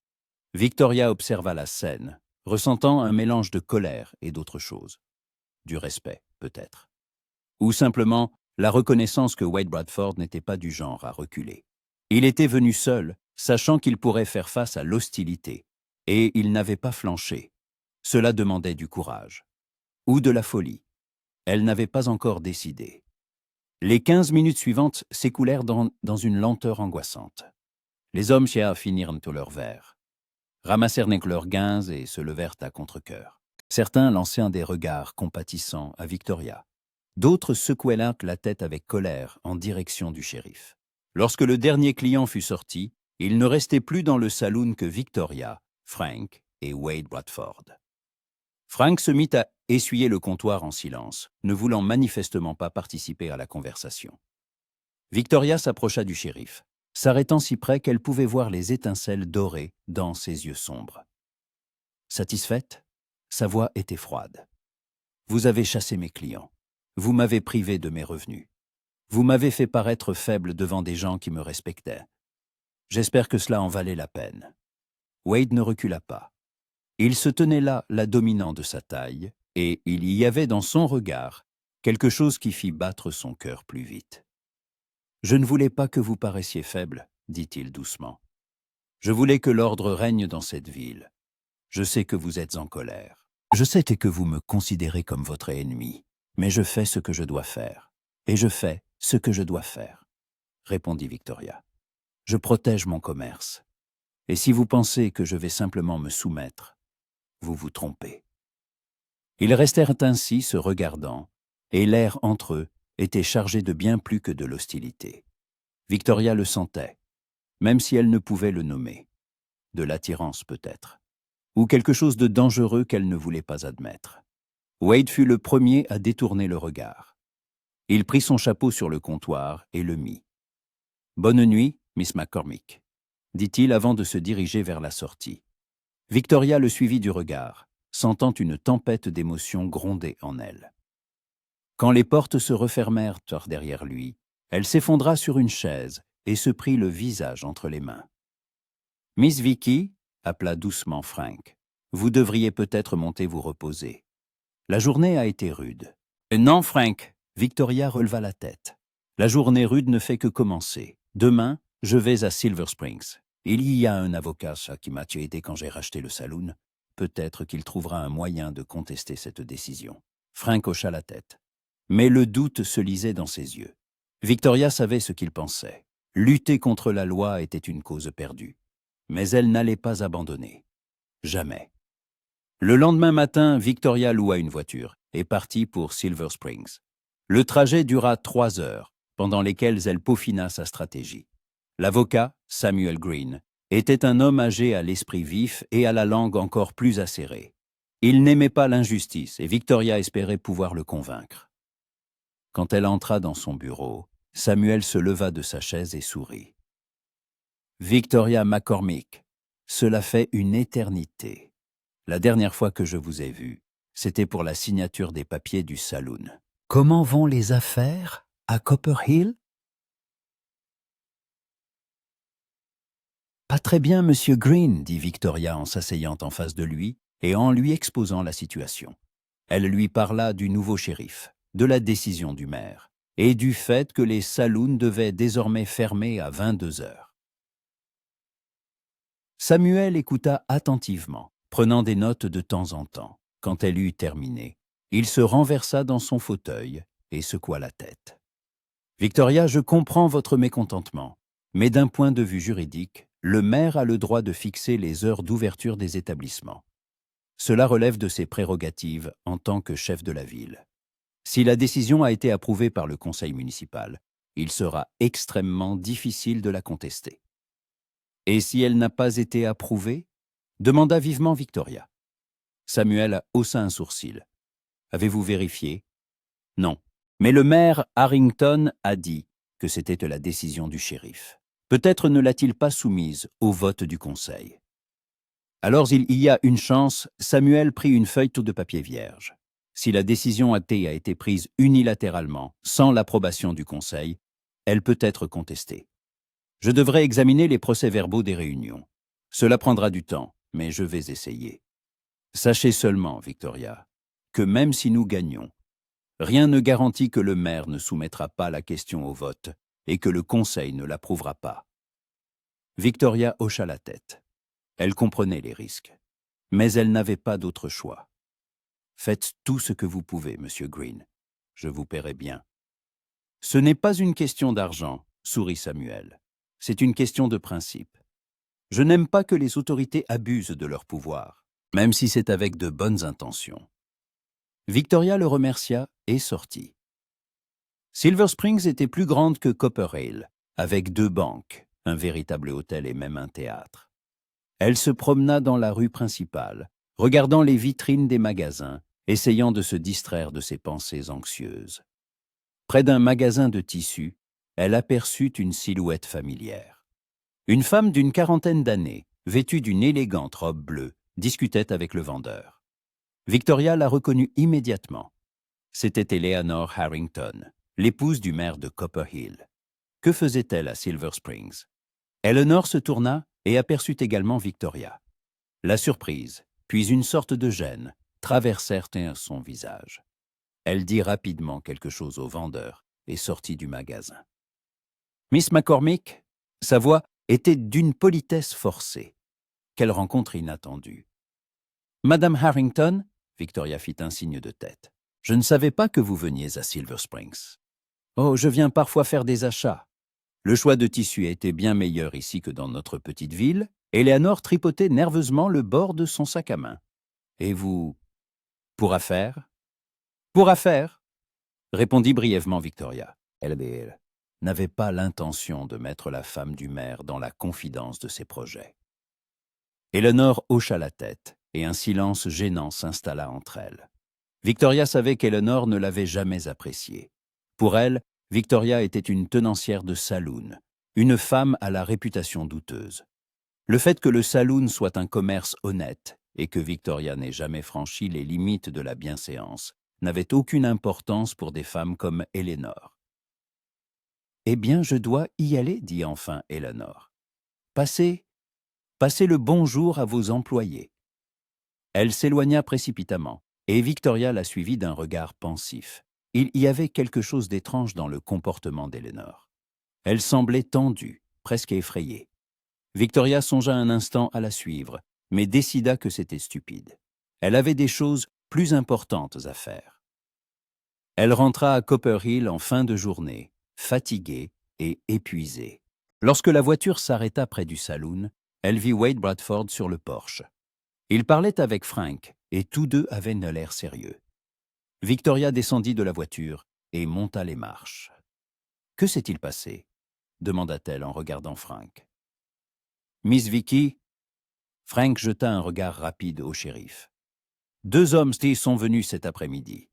Victoria observa la scène, ressentant un mélange de colère et d'autre chose. Du respect, peut-être. Ou simplement la reconnaissance que Wade Bradford n'était pas du genre à reculer. Il était venu seul, sachant qu'il pourrait faire face à l'hostilité, et il n'avait pas flanché. Cela demandait du courage. Ou de la folie. Elle n'avait pas encore décidé. Les 15 minutes suivantes s'écoulèrent dans une lenteur angoissante. Les hommes chers finirent tous leurs verres, ramassèrent leurs gains et se levèrent à contre-cœur. Certains lancèrent des regards compatissants à Victoria. D'autres secouaient la tête avec colère en direction du shérif. Lorsque le dernier client fut sorti, il ne restait plus dans le saloon que Victoria, Frank et Wade Bradford. Frank se mit à essuyer le comptoir en silence, ne voulant manifestement pas participer à la conversation. Victoria s'approcha du shérif, s'arrêtant si près qu'elle pouvait voir les étincelles dorées dans ses yeux sombres. Satisfaite, sa voix était froide. « Vous avez chassé mes clients. Vous m'avez privé de mes revenus. Vous m'avez fait paraître faible devant des gens qui me respectaient. J'espère que cela en valait la peine. » Wade ne recula pas. Il se tenait là, la dominant de sa taille, et il y avait dans son regard quelque chose qui fit battre son cœur plus vite. « Je ne voulais pas que vous paraissiez faible, » dit-il doucement. « Je voulais que l'ordre règne dans cette ville. Je sais que vous êtes en colère. Je sais que vous me considérez comme votre ennemi, mais je fais ce que je dois faire. Et je fais ce que je dois faire, » répondit Victoria. « Je protège mon commerce. Et si vous pensez que je vais simplement me soumettre, vous vous trompez. » Ils restèrent ainsi se regardant, et l'air entre eux était chargé de bien plus que de l'hostilité. Victoria le sentait, même si elle ne pouvait le nommer. De l'attirance peut-être, ou quelque chose de dangereux qu'elle ne voulait pas admettre. Wade fut le premier à détourner le regard. Il prit son chapeau sur le comptoir et le mit. « Bonne nuit, Miss McCormick », dit-il avant de se diriger vers la sortie. Victoria le suivit du regard, sentant une tempête d'émotions gronder en elle. Quand les portes se refermèrent derrière lui, elle s'effondra sur une chaise et se prit le visage entre les mains. « Miss Vicky », appela doucement Frank, « vous devriez peut-être monter vous reposer. La journée a été rude. »« Non, Frank », Victoria releva la tête. « La journée rude ne fait que commencer. Demain, je vais à Silver Springs. Il y a un avocat qui m'a aidé quand j'ai racheté le saloon. Peut-être qu'il trouvera un moyen de contester cette décision. » Frank hocha la tête. Mais le doute se lisait dans ses yeux. Victoria savait ce qu'il pensait. Lutter contre la loi était une cause perdue. Mais elle n'allait pas abandonner. Jamais. Le lendemain matin, Victoria loua une voiture et partit pour Silver Springs. Le trajet dura 3 heures, pendant lesquelles elle peaufina sa stratégie. L'avocat, Samuel Green, était un homme âgé à l'esprit vif et à la langue encore plus acérée. Il n'aimait pas l'injustice et Victoria espérait pouvoir le convaincre. Quand elle entra dans son bureau, Samuel se leva de sa chaise et sourit. « Victoria McCormick, cela fait une éternité. La dernière fois que je vous ai vue, c'était pour la signature des papiers du saloon. Comment vont les affaires à Copper Hill ? » « Pas très bien, Monsieur Green, » dit Victoria en s'asseyant en face de lui et en lui exposant la situation. Elle lui parla du nouveau shérif, de la décision du maire et du fait que les saloons devaient désormais fermer à 22 heures. Samuel écouta attentivement, prenant des notes de temps en temps. Quand elle eut terminé, il se renversa dans son fauteuil et secoua la tête. « Victoria, je comprends votre mécontentement, mais d'un point de vue juridique, le maire a le droit de fixer les heures d'ouverture des établissements. Cela relève de ses prérogatives en tant que chef de la ville. Si la décision a été approuvée par le conseil municipal, il sera extrêmement difficile de la contester. » « Et si elle n'a pas été approuvée ?» demanda vivement Victoria. Samuel haussa un sourcil. « Avez-vous vérifié ?»« Non. Mais le maire Harrington a dit que c'était la décision du shérif. Peut-être ne l'a-t-il pas soumise au vote du conseil. » Alors il y a une chance, Samuel prit une feuille de papier vierge. Si la décision a été prise unilatéralement, sans l'approbation du conseil, elle peut être contestée. Je devrais examiner les procès-verbaux des réunions. Cela prendra du temps, mais je vais essayer. Sachez seulement, Victoria, que même si nous gagnons, rien ne garantit que le maire ne soumettra pas la question au vote et que le conseil ne l'approuvera pas. Victoria hocha la tête. Elle comprenait les risques. Mais elle n'avait pas d'autre choix. « Faites tout ce que vous pouvez, Monsieur Green. Je vous paierai bien. »« Ce n'est pas une question d'argent, » sourit Samuel. « C'est une question de principe. Je n'aime pas que les autorités abusent de leur pouvoir, même si c'est avec de bonnes intentions. » Victoria le remercia et sortit. Silver Springs était plus grande que Copperhill, avec 2 banques, un véritable hôtel et même un théâtre. Elle se promena dans la rue principale, regardant les vitrines des magasins, essayant de se distraire de ses pensées anxieuses. Près d'un magasin de tissus, elle aperçut une silhouette familière. Une femme d'une 40aine d'années, vêtue d'une élégante robe bleue, discutait avec le vendeur. Victoria la reconnut immédiatement. C'était Eleanor Harrington, l'épouse du maire de Copperhill. Que faisait-elle à Silver Springs? Eleanor se tourna et aperçut également Victoria. La surprise, puis une sorte de gêne, traversèrent son visage. Elle dit rapidement quelque chose au vendeur et sortit du magasin. Miss McCormick, sa voix était d'une politesse forcée. Quelle rencontre inattendue. Madame Harrington, Victoria fit un signe de tête. Je ne savais pas que vous veniez à Silver Springs. Oh, je viens parfois faire des achats. Le choix de tissus était bien meilleur ici que dans notre petite ville. Eleanor tripotait nerveusement le bord de son sac à main. Et vous, pour affaires? Pour affaires, répondit brièvement Victoria. Elle n'avait pas l'intention de mettre la femme du maire dans la confidence de ses projets. Eleanor hocha la tête et un silence gênant s'installa entre elles. Victoria savait qu'Eleanor ne l'avait jamais appréciée. Pour elle, Victoria était une tenancière de saloon, une femme à la réputation douteuse. Le fait que le saloon soit un commerce honnête et que Victoria n'ait jamais franchi les limites de la bienséance n'avait aucune importance pour des femmes comme Eleanor. « Eh bien, je dois y aller, dit enfin Eleanor. Passez le bonjour à vos employés. » Elle s'éloigna précipitamment, et Victoria la suivit d'un regard pensif. Il y avait quelque chose d'étrange dans le comportement d'Eleanor. Elle semblait tendue, presque effrayée. Victoria songea un instant à la suivre, mais décida que c'était stupide. Elle avait des choses plus importantes à faire. Elle rentra à Copperhill en fin de journée, fatiguée et épuisée. Lorsque la voiture s'arrêta près du saloon, elle vit Wade Bradford sur le porche. Il parlait avec Frank, et tous deux avaient l'air sérieux. Victoria descendit de la voiture et monta les marches. « Que s'est-il passé ?» demanda-t-elle en regardant Frank. « Miss Vicky ?» Frank jeta un regard rapide au shérif. « 2 hommes sont venus cet après-midi.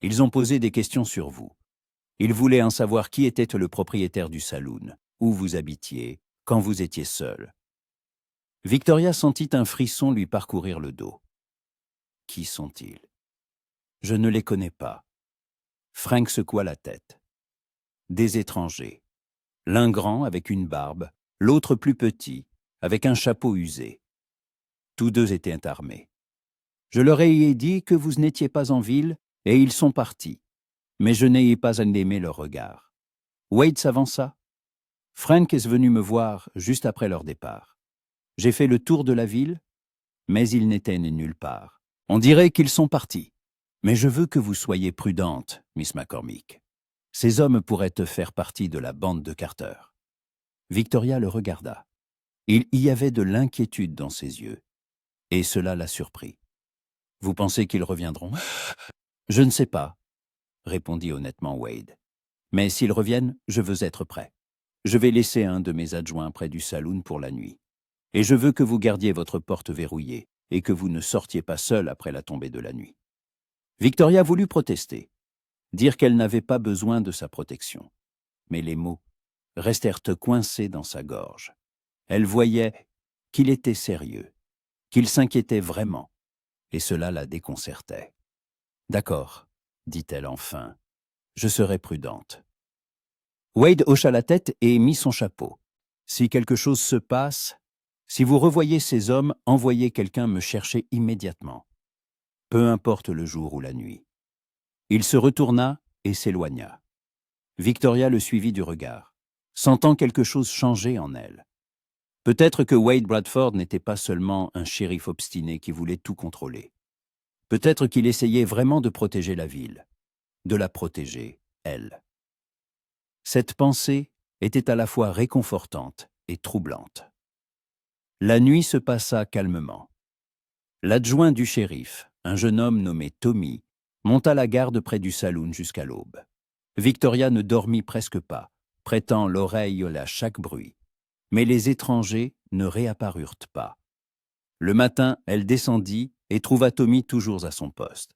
Ils ont posé des questions sur vous. Ils voulaient en savoir qui était le propriétaire du saloon, où vous habitiez, quand vous étiez seul. » Victoria sentit un frisson lui parcourir le dos. « Qui sont-ils » ? « Je ne les connais pas. » Frank secoua la tête. « Des étrangers. L'un grand avec une barbe, l'autre plus petit, avec un chapeau usé. Tous 2 étaient armés. Je leur ai dit que vous n'étiez pas en ville et ils sont partis. Mais je n'ai pas aimé leur regard. » Wade s'avança. « Frank est venu me voir juste après leur départ. J'ai fait le tour de la ville, mais ils n'étaient nulle part. On dirait qu'ils sont partis. Mais je veux que vous soyez prudente, Miss McCormick. Ces hommes pourraient te faire partie de la bande de Carter. » Victoria le regarda. Il y avait de l'inquiétude dans ses yeux, et cela la surprit. « Vous pensez qu'ils reviendront ?»« Je ne sais pas, » répondit honnêtement Wade. « Mais s'ils reviennent, je veux être prêt. Je vais laisser un de mes adjoints près du saloon pour la nuit. Et je veux que vous gardiez votre porte verrouillée et que vous ne sortiez pas seul après la tombée de la nuit. » Victoria voulut protester, dire qu'elle n'avait pas besoin de sa protection. Mais les mots restèrent coincés dans sa gorge. Elle voyait qu'il était sérieux, qu'il s'inquiétait vraiment, et cela la déconcertait. « D'accord, » dit-elle enfin, « je serai prudente. » Wade hocha la tête et mit son chapeau. « Si quelque chose se passe, si vous revoyez ces hommes, envoyez quelqu'un me chercher immédiatement. Peu importe le jour ou la nuit. » Il se retourna et s'éloigna. Victoria le suivit du regard, sentant quelque chose changer en elle. Peut-être que Wade Bradford n'était pas seulement un shérif obstiné qui voulait tout contrôler. Peut-être qu'il essayait vraiment de protéger la ville, de la protéger, elle. Cette pensée était à la fois réconfortante et troublante. La nuit se passa calmement. L'adjoint du shérif, un jeune homme nommé Tommy, monta la garde près du saloon jusqu'à l'aube. Victoria ne dormit presque pas, prêtant l'oreille à chaque bruit. Mais les étrangers ne réapparurent pas. Le matin, elle descendit et trouva Tommy toujours à son poste.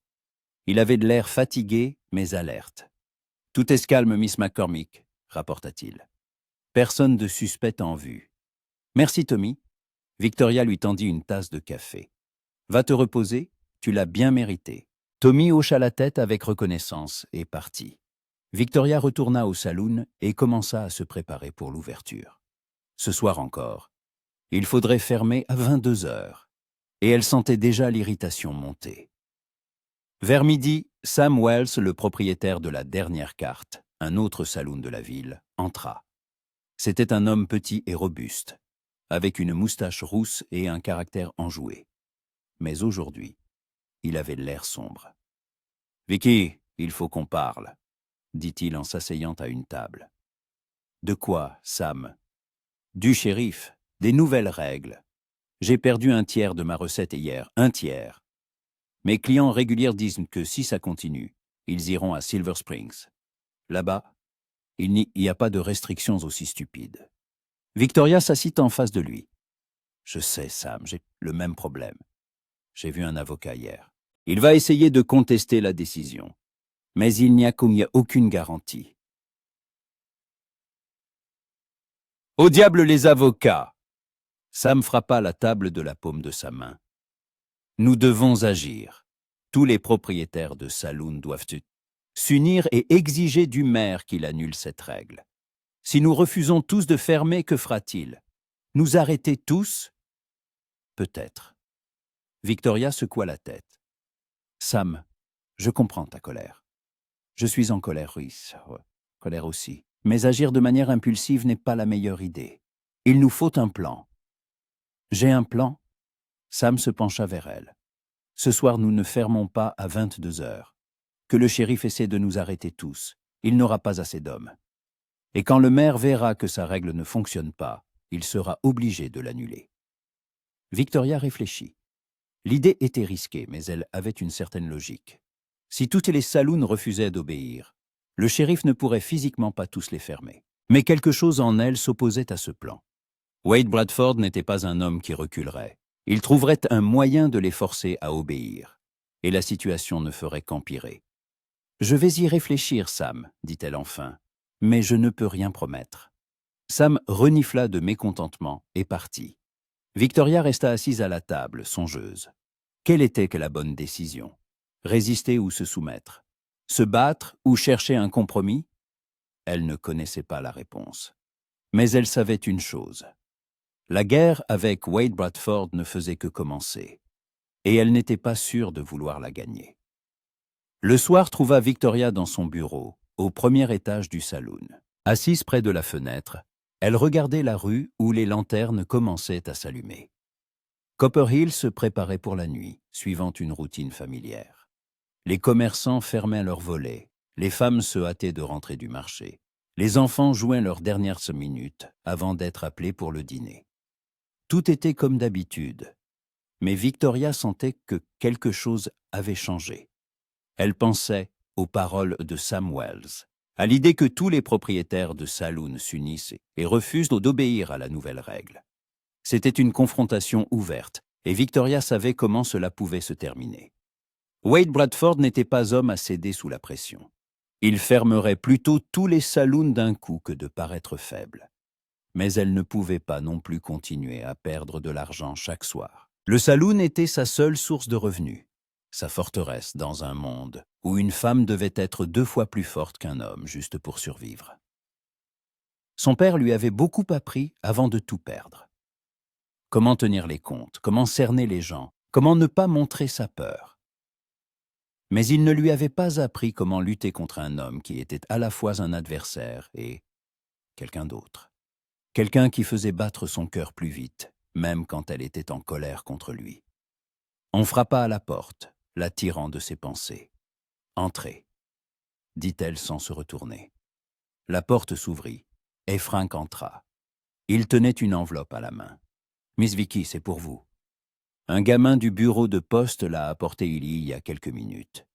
Il avait de l'air fatigué, mais alerte. « Tout est calme, Miss McCormick », rapporta-t-il. Personne de suspect en vue. « Merci, Tommy. » Victoria lui tendit une tasse de café. « Va te reposer, tu l'as bien mérité. » Tommy hocha la tête avec reconnaissance et partit. Victoria retourna au saloon et commença à se préparer pour l'ouverture. Ce soir encore, il faudrait fermer à 22 heures, et elle sentait déjà l'irritation monter. Vers midi, Sam Wells, le propriétaire de la dernière carte, un autre saloon de la ville, entra. C'était un homme petit et robuste, avec une moustache rousse et un caractère enjoué. Mais aujourd'hui, il avait l'air sombre. « Vicky, il faut qu'on parle », dit-il en s'asseyant à une table. « De quoi, Sam ?»« Du shérif, des nouvelles règles. J'ai perdu un tiers de ma recette hier, un tiers. Mes clients réguliers disent que si ça continue, ils iront à Silver Springs. Là-bas, il n'y a pas de restrictions aussi stupides. » Victoria s'assit en face de lui. « Je sais, Sam, j'ai le même problème. J'ai vu un avocat hier. Il va essayer de contester la décision. Mais il n'y a aucune garantie. »« Au diable les avocats !» Sam frappa la table de la paume de sa main. « Nous devons agir. Tous les propriétaires de saloon doivent s'unir et exiger du maire qu'il annule cette règle. Si nous refusons tous de fermer, que fera-t-il? Nous arrêter tous? Peut-être. » Victoria secoua la tête. « Sam, je comprends ta colère. Je suis en colère, oui, colère aussi. Mais agir de manière impulsive n'est pas la meilleure idée. Il nous faut un plan. » « J'ai un plan ?» Sam se pencha vers elle. « Ce soir, nous ne fermons pas à 22 heures. Que le shérif essaie de nous arrêter tous, il n'aura pas assez d'hommes. Et quand le maire verra que sa règle ne fonctionne pas, il sera obligé de l'annuler. » Victoria réfléchit. L'idée était risquée, mais elle avait une certaine logique. Si toutes les saloons refusaient d'obéir, le shérif ne pourrait physiquement pas tous les fermer. Mais quelque chose en elle s'opposait à ce plan. Wade Bradford n'était pas un homme qui reculerait. Il trouverait un moyen de les forcer à obéir. Et la situation ne ferait qu'empirer. « Je vais y réfléchir, Sam, » dit-elle enfin, « mais je ne peux rien promettre. » Sam renifla de mécontentement et partit. Victoria resta assise à la table, songeuse. Quelle était que la bonne décision? Résister ou se soumettre? Se battre ou chercher un compromis? Elle ne connaissait pas la réponse. Mais elle savait une chose. La guerre avec Wade Bradford ne faisait que commencer, et elle n'était pas sûre de vouloir la gagner. Le soir trouva Victoria dans son bureau, au premier étage du saloon. Assise près de la fenêtre, elle regardait la rue où les lanternes commençaient à s'allumer. Copperhill se préparait pour la nuit, suivant une routine familière. Les commerçants fermaient leurs volets, les femmes se hâtaient de rentrer du marché. Les enfants jouaient leurs dernières minutes avant d'être appelés pour le dîner. Tout était comme d'habitude, mais Victoria sentait que quelque chose avait changé. Elle pensait aux paroles de Sam Wells, à l'idée que tous les propriétaires de saloons s'unissent et refusent d'obéir à la nouvelle règle. C'était une confrontation ouverte, et Victoria savait comment cela pouvait se terminer. Wade Bradford n'était pas homme à céder sous la pression. Il fermerait plutôt tous les saloons d'un coup que de paraître faible. Mais elle ne pouvait pas non plus continuer à perdre de l'argent chaque soir. Le saloon était sa seule source de revenus, sa forteresse dans un monde où une femme devait être 2 fois plus forte qu'un homme juste pour survivre. Son père lui avait beaucoup appris avant de tout perdre. Comment tenir les comptes, comment cerner les gens, comment ne pas montrer sa peur. Mais il ne lui avait pas appris comment lutter contre un homme qui était à la fois un adversaire et quelqu'un d'autre. quelqu'un qui faisait battre son cœur plus vite, même quand elle était en colère contre lui. On frappa à la porte, la tirant de ses pensées. « Entrez », dit-elle sans se retourner. La porte s'ouvrit, et Frank entra. Il tenait une enveloppe à la main. « Miss Vicky, c'est pour vous. Un gamin du bureau de poste l'a apporté il y a quelques minutes.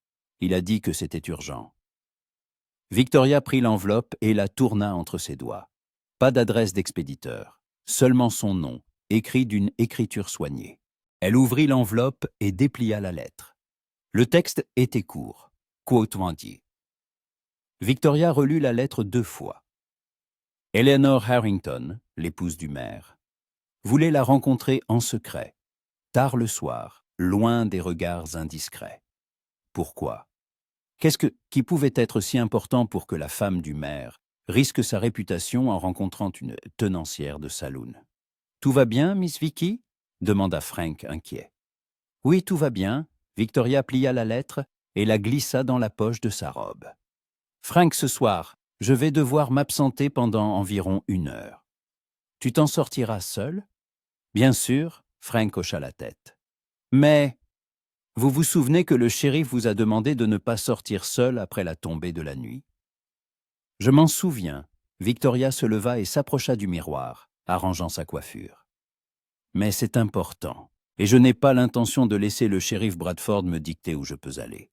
Il a dit que c'était urgent. » Victoria prit l'enveloppe et la tourna entre ses doigts. Pas d'adresse d'expéditeur, seulement son nom, écrit d'une écriture soignée. Elle ouvrit l'enveloppe et déplia la lettre. Le texte était court, quote Wendy. Victoria relut la lettre 2 fois. Eleanor Harrington, l'épouse du maire, voulait la rencontrer en secret, tard le soir, loin des regards indiscrets. Pourquoi? Qu'est-ce qui pouvait être si important pour que la femme du maire risque sa réputation en rencontrant une tenancière de saloon? « Tout va bien, Miss Vicky » demanda Frank inquiet. « Oui, tout va bien. » Victoria plia la lettre et la glissa dans la poche de sa robe. « Frank, ce soir, je vais devoir m'absenter pendant environ 1 heure. Tu t'en sortiras seul? » « Bien sûr. » Frank hocha la tête. « Mais vous vous souvenez que le shérif vous a demandé de ne pas sortir seul après la tombée de la nuit? » « Je m'en souviens. » Victoria se leva et s'approcha du miroir, arrangeant sa coiffure. « Mais c'est important, et je n'ai pas l'intention de laisser le shérif Bradford me dicter où je peux aller. »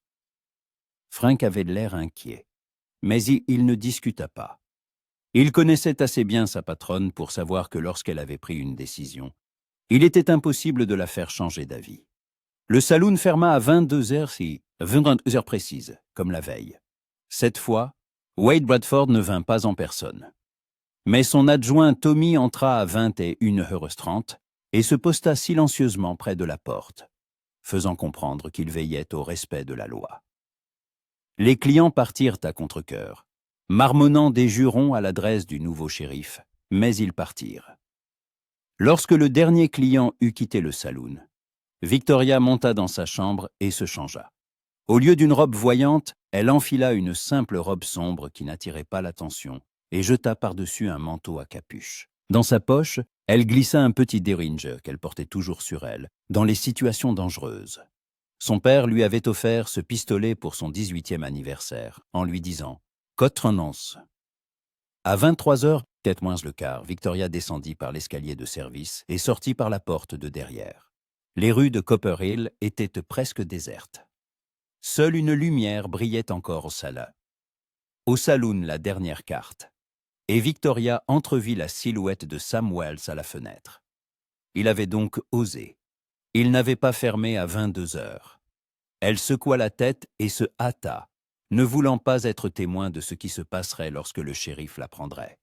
Frank avait l'air inquiet, mais il ne discuta pas. Il connaissait assez bien sa patronne pour savoir que lorsqu'elle avait pris une décision, il était impossible de la faire changer d'avis. Le saloon ferma à 22 heures, 22 heures précises, comme la veille. Cette fois, Wade Bradford ne vint pas en personne. Mais son adjoint Tommy entra à 21h30 et se posta silencieusement près de la porte, faisant comprendre qu'il veillait au respect de la loi. Les clients partirent à contre-cœur, marmonnant des jurons à l'adresse du nouveau shérif, mais ils partirent. Lorsque le dernier client eut quitté le saloon, Victoria monta dans sa chambre et se changea. Au lieu d'une robe voyante, elle enfila une simple robe sombre qui n'attirait pas l'attention et jeta par-dessus un manteau à capuche. Dans sa poche, elle glissa un petit Derringer qu'elle portait toujours sur elle, dans les situations dangereuses. Son père lui avait offert ce pistolet pour son 18e anniversaire, en lui disant « Cotrenance ». À 23h, peut-être moins le quart, Victoria descendit par l'escalier de service et sortit par la porte de derrière. Les rues de Copper Hill étaient presque désertes. Seule une lumière brillait encore au salon. Au saloon, la dernière carte. Et Victoria entrevit la silhouette de Sam Wells à la fenêtre. Il avait donc osé. Il n'avait pas fermé à 22 heures. Elle secoua la tête et se hâta, ne voulant pas être témoin de ce qui se passerait lorsque le shérif l'apprendrait.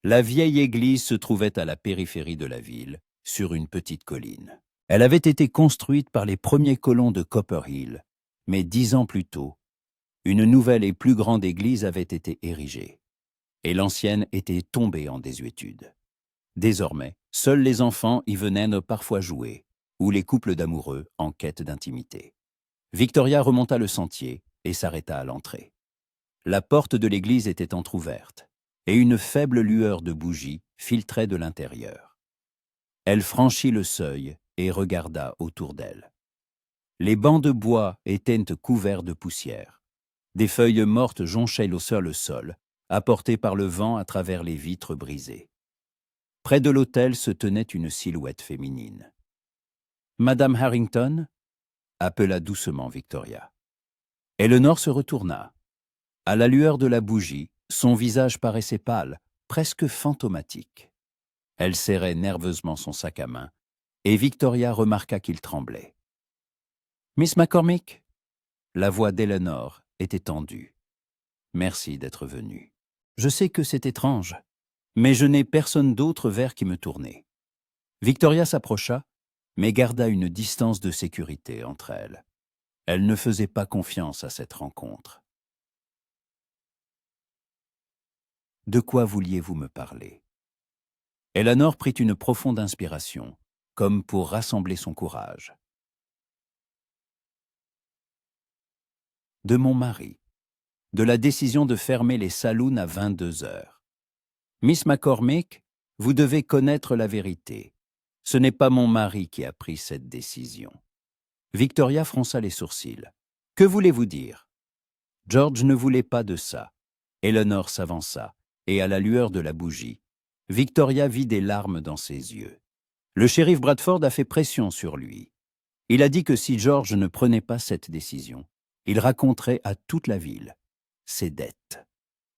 La vieille église se trouvait à la périphérie de la ville, sur une petite colline. Elle avait été construite par les premiers colons de Copper Hill, mais 10 ans plus tôt, une nouvelle et plus grande église avait été érigée, et l'ancienne était tombée en désuétude. Désormais, seuls les enfants y venaient parfois jouer, ou les couples d'amoureux en quête d'intimité. Victoria remonta le sentier et s'arrêta à l'entrée. La porte de l'église était entr'ouverte, et une faible lueur de bougie filtrait de l'intérieur. Elle franchit le seuil et regarda autour d'elle. Les bancs de bois étaient couverts de poussière. Des feuilles mortes jonchaient le sol, apportées par le vent à travers les vitres brisées. Près de l'autel se tenait une silhouette féminine. « Madame Harrington » appela doucement Victoria. Eleanor se retourna. À la lueur de la bougie, son visage paraissait pâle, presque fantomatique. Elle serrait nerveusement son sac à main, et Victoria remarqua qu'il tremblait. « Miss McCormick ?» La voix d'Eleanor était tendue. « Merci d'être venue. Je sais que c'est étrange, mais je n'ai personne d'autre vers qui me tourner. » Victoria s'approcha, mais garda une distance de sécurité entre elles. Elle ne faisait pas confiance à cette rencontre. « De quoi vouliez-vous me parler ?» Eleanor prit une profonde inspiration, comme pour rassembler son courage. « De mon mari, de la décision de fermer les saloons à 22 heures. Miss McCormick, vous devez connaître la vérité. Ce n'est pas mon mari qui a pris cette décision. Victoria fronça les sourcils. Que voulez-vous dire? George ne voulait pas de ça. Eleanor s'avança, et à la lueur de la bougie, Victoria vit des larmes dans ses yeux. Le shérif Bradford a fait pression sur lui. Il a dit que si George ne prenait pas cette décision, il raconterait à toute la ville ses dettes.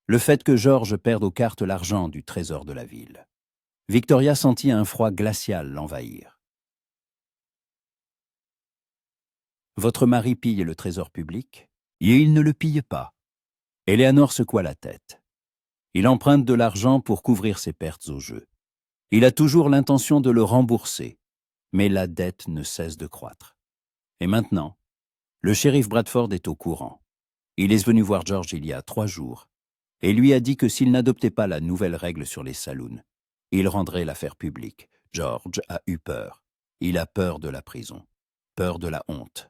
Le fait que George perde aux cartes l'argent du trésor de la ville. Victoria sentit un froid glacial l'envahir. Votre mari pille le trésor public, et il ne le pille pas. Eleanor secoua la tête. Il emprunte de l'argent pour couvrir ses pertes au jeu. Il a toujours l'intention de le rembourser, mais la dette ne cesse de croître. Et maintenant, le shérif Bradford est au courant. Il est venu voir George il y a 3 jours et lui a dit que s'il n'adoptait pas la nouvelle règle sur les saloons, il rendrait l'affaire publique. George a eu peur. Il a peur de la prison, peur de la honte.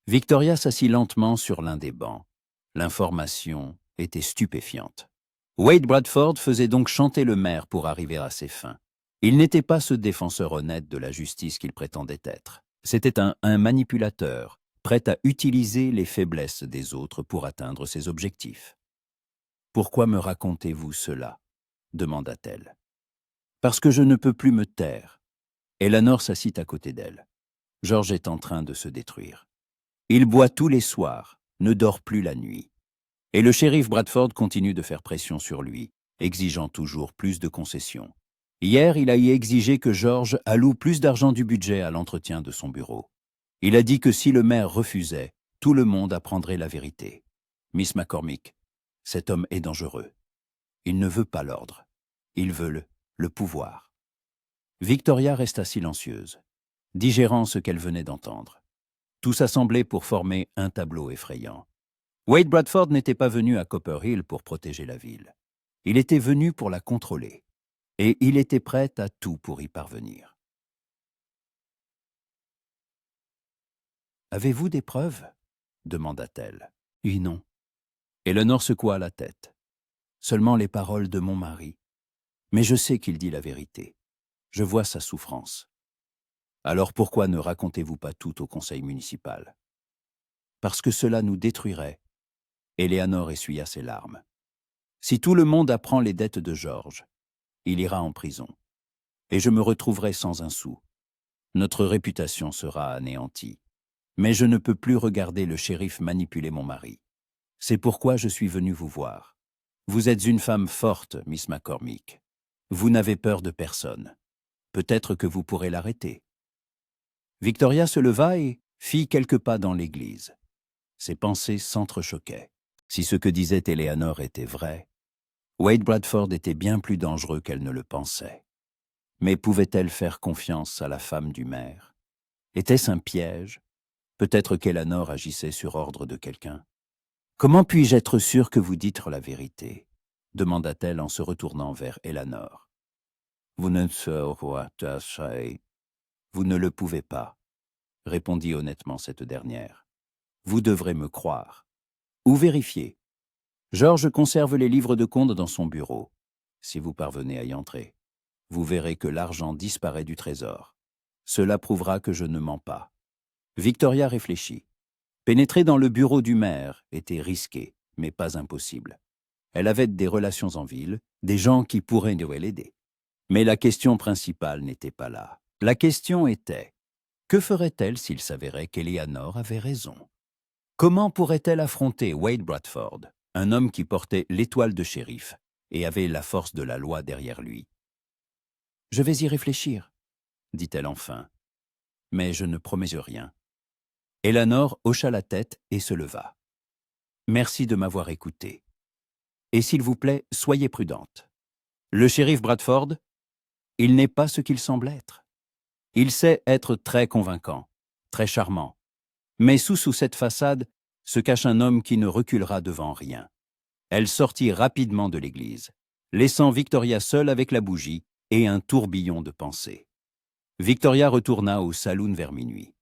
Victoria s'assit lentement sur l'un des bancs. L'information était stupéfiante. Wade Bradford faisait donc chanter le maire pour arriver à ses fins. Il n'était pas ce défenseur honnête de la justice qu'il prétendait être. C'était un manipulateur, prêt à utiliser les faiblesses des autres pour atteindre ses objectifs. « Pourquoi me racontez-vous cela ?» demanda-t-elle. « Parce que je ne peux plus me taire. » Eleanor s'assit à côté d'elle. George est en train de se détruire. Il boit tous les soirs, ne dort plus la nuit. Et le shérif Bradford continue de faire pression sur lui, exigeant toujours plus de concessions. Hier, il a exigé que George alloue plus d'argent du budget à l'entretien de son bureau. Il a dit que si le maire refusait, tout le monde apprendrait la vérité. Miss McCormick, cet homme est dangereux. Il ne veut pas l'ordre. Il veut le pouvoir. Victoria resta silencieuse, digérant ce qu'elle venait d'entendre. Tout s'assemblait pour former un tableau effrayant. Wade Bradford n'était pas venu à Copper Hill pour protéger la ville. Il était venu pour la contrôler. Et il était prêt à tout pour y parvenir. « Avez-vous des preuves ?» demanda-t-elle. « Oui, non. » Eleanor secoua la tête. « Seulement les paroles de mon mari. Mais je sais qu'il dit la vérité. Je vois sa souffrance. Alors pourquoi ne racontez-vous pas tout au conseil municipal? Parce que cela nous détruirait. » Eleanor essuya ses larmes. « Si tout le monde apprend les dettes de George, il ira en prison. Et je me retrouverai sans un sou. Notre réputation sera anéantie. Mais je ne peux plus regarder le shérif manipuler mon mari. C'est pourquoi je suis venu vous voir. Vous êtes une femme forte, Miss McCormick. Vous n'avez peur de personne. Peut-être que vous pourrez l'arrêter. » Victoria se leva et fit quelques pas dans l'église. Ses pensées s'entrechoquaient. Si ce que disait Eleanor était vrai, Wade Bradford était bien plus dangereux qu'elle ne le pensait. Mais pouvait-elle faire confiance à la femme du maire? Était-ce un piège? Peut-être qu'Eleanor agissait sur ordre de quelqu'un. « Comment puis-je être sûre que vous dites la vérité ?» demanda-t-elle en se retournant vers Eleanor. « Vous ne le pouvez pas, » répondit honnêtement cette dernière. « Vous devrez me croire. Ou vérifier. George conserve les livres de compte dans son bureau. Si vous parvenez à y entrer, vous verrez que l'argent disparaît du trésor. Cela prouvera que je ne mens pas. » Victoria réfléchit. Pénétrer dans le bureau du maire était risqué, mais pas impossible. Elle avait des relations en ville, des gens qui pourraient l'aider. Mais la question principale n'était pas là. La question était, que ferait-elle s'il s'avérait qu'Eleanor avait raison? Comment pourrait-elle affronter Wade Bradford, un homme qui portait l'étoile de shérif et avait la force de la loi derrière lui? « Je vais y réfléchir, » dit-elle enfin. « Mais je ne promets rien. » Eleanor hocha la tête et se leva. « Merci de m'avoir écouté. Et s'il vous plaît, soyez prudente. Le shérif Bradford, il n'est pas ce qu'il semble être. Il sait être très convaincant, très charmant. Mais sous cette façade se cache un homme qui ne reculera devant rien. » Elle sortit rapidement de l'église, laissant Victoria seule avec la bougie et un tourbillon de pensées. Victoria retourna au saloon vers minuit.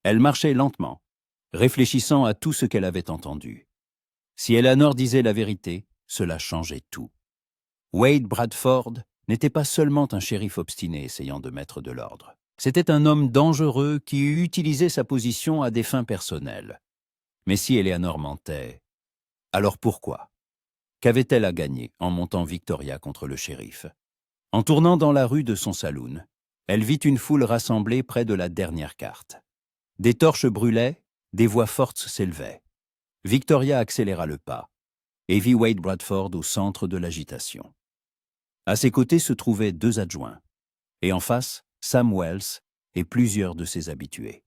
Elle marchait lentement, réfléchissant à tout ce qu'elle avait entendu. Si Eleanor disait la vérité, cela changeait tout. Wade Bradford n'était pas seulement un shérif obstiné essayant de mettre de l'ordre. C'était un homme dangereux qui utilisait sa position à des fins personnelles. Mais si Eleanor mentait, alors pourquoi? Qu'avait-elle à gagner en montant Victoria contre le shérif? En tournant dans la rue de son saloon, elle vit une foule rassemblée près de la dernière carte. Des torches brûlaient, des voix fortes s'élevaient. Victoria accéléra le pas et vit Wade Bradford au centre de l'agitation. À ses côtés se trouvaient 2 adjoints, et en face, Sam Wells et plusieurs de ses habitués.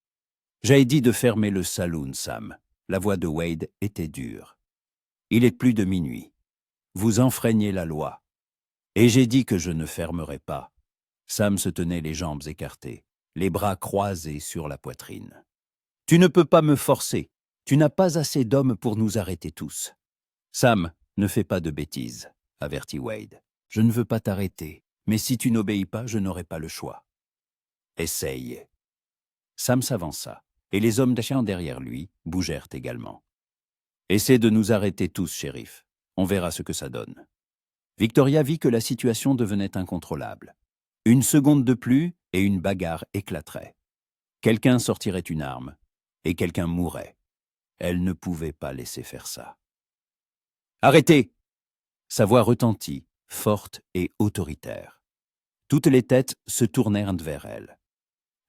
« J'ai dit de fermer le saloon, Sam. » La voix de Wade était dure. « Il est plus de minuit. Vous enfreignez la loi. Et j'ai dit que je ne fermerai pas. » Sam se tenait les jambes écartées, les bras croisés sur la poitrine. « Tu ne peux pas me forcer. Tu n'as pas assez d'hommes pour nous arrêter tous. » « Sam, ne fais pas de bêtises, » avertit Wade. « Je ne veux pas t'arrêter, mais si tu n'obéis pas, je n'aurai pas le choix. » « Essaye. » Sam s'avança, et les hommes d'achat derrière lui bougèrent également. « Essaie de nous arrêter tous, shérif. On verra ce que ça donne. » Victoria vit que la situation devenait incontrôlable. Une seconde de plus, et une bagarre éclaterait. Quelqu'un sortirait une arme, et quelqu'un mourrait. Elle ne pouvait pas laisser faire ça. « Arrêtez !» Sa voix retentit, forte et autoritaire. Toutes les têtes se tournèrent vers elle.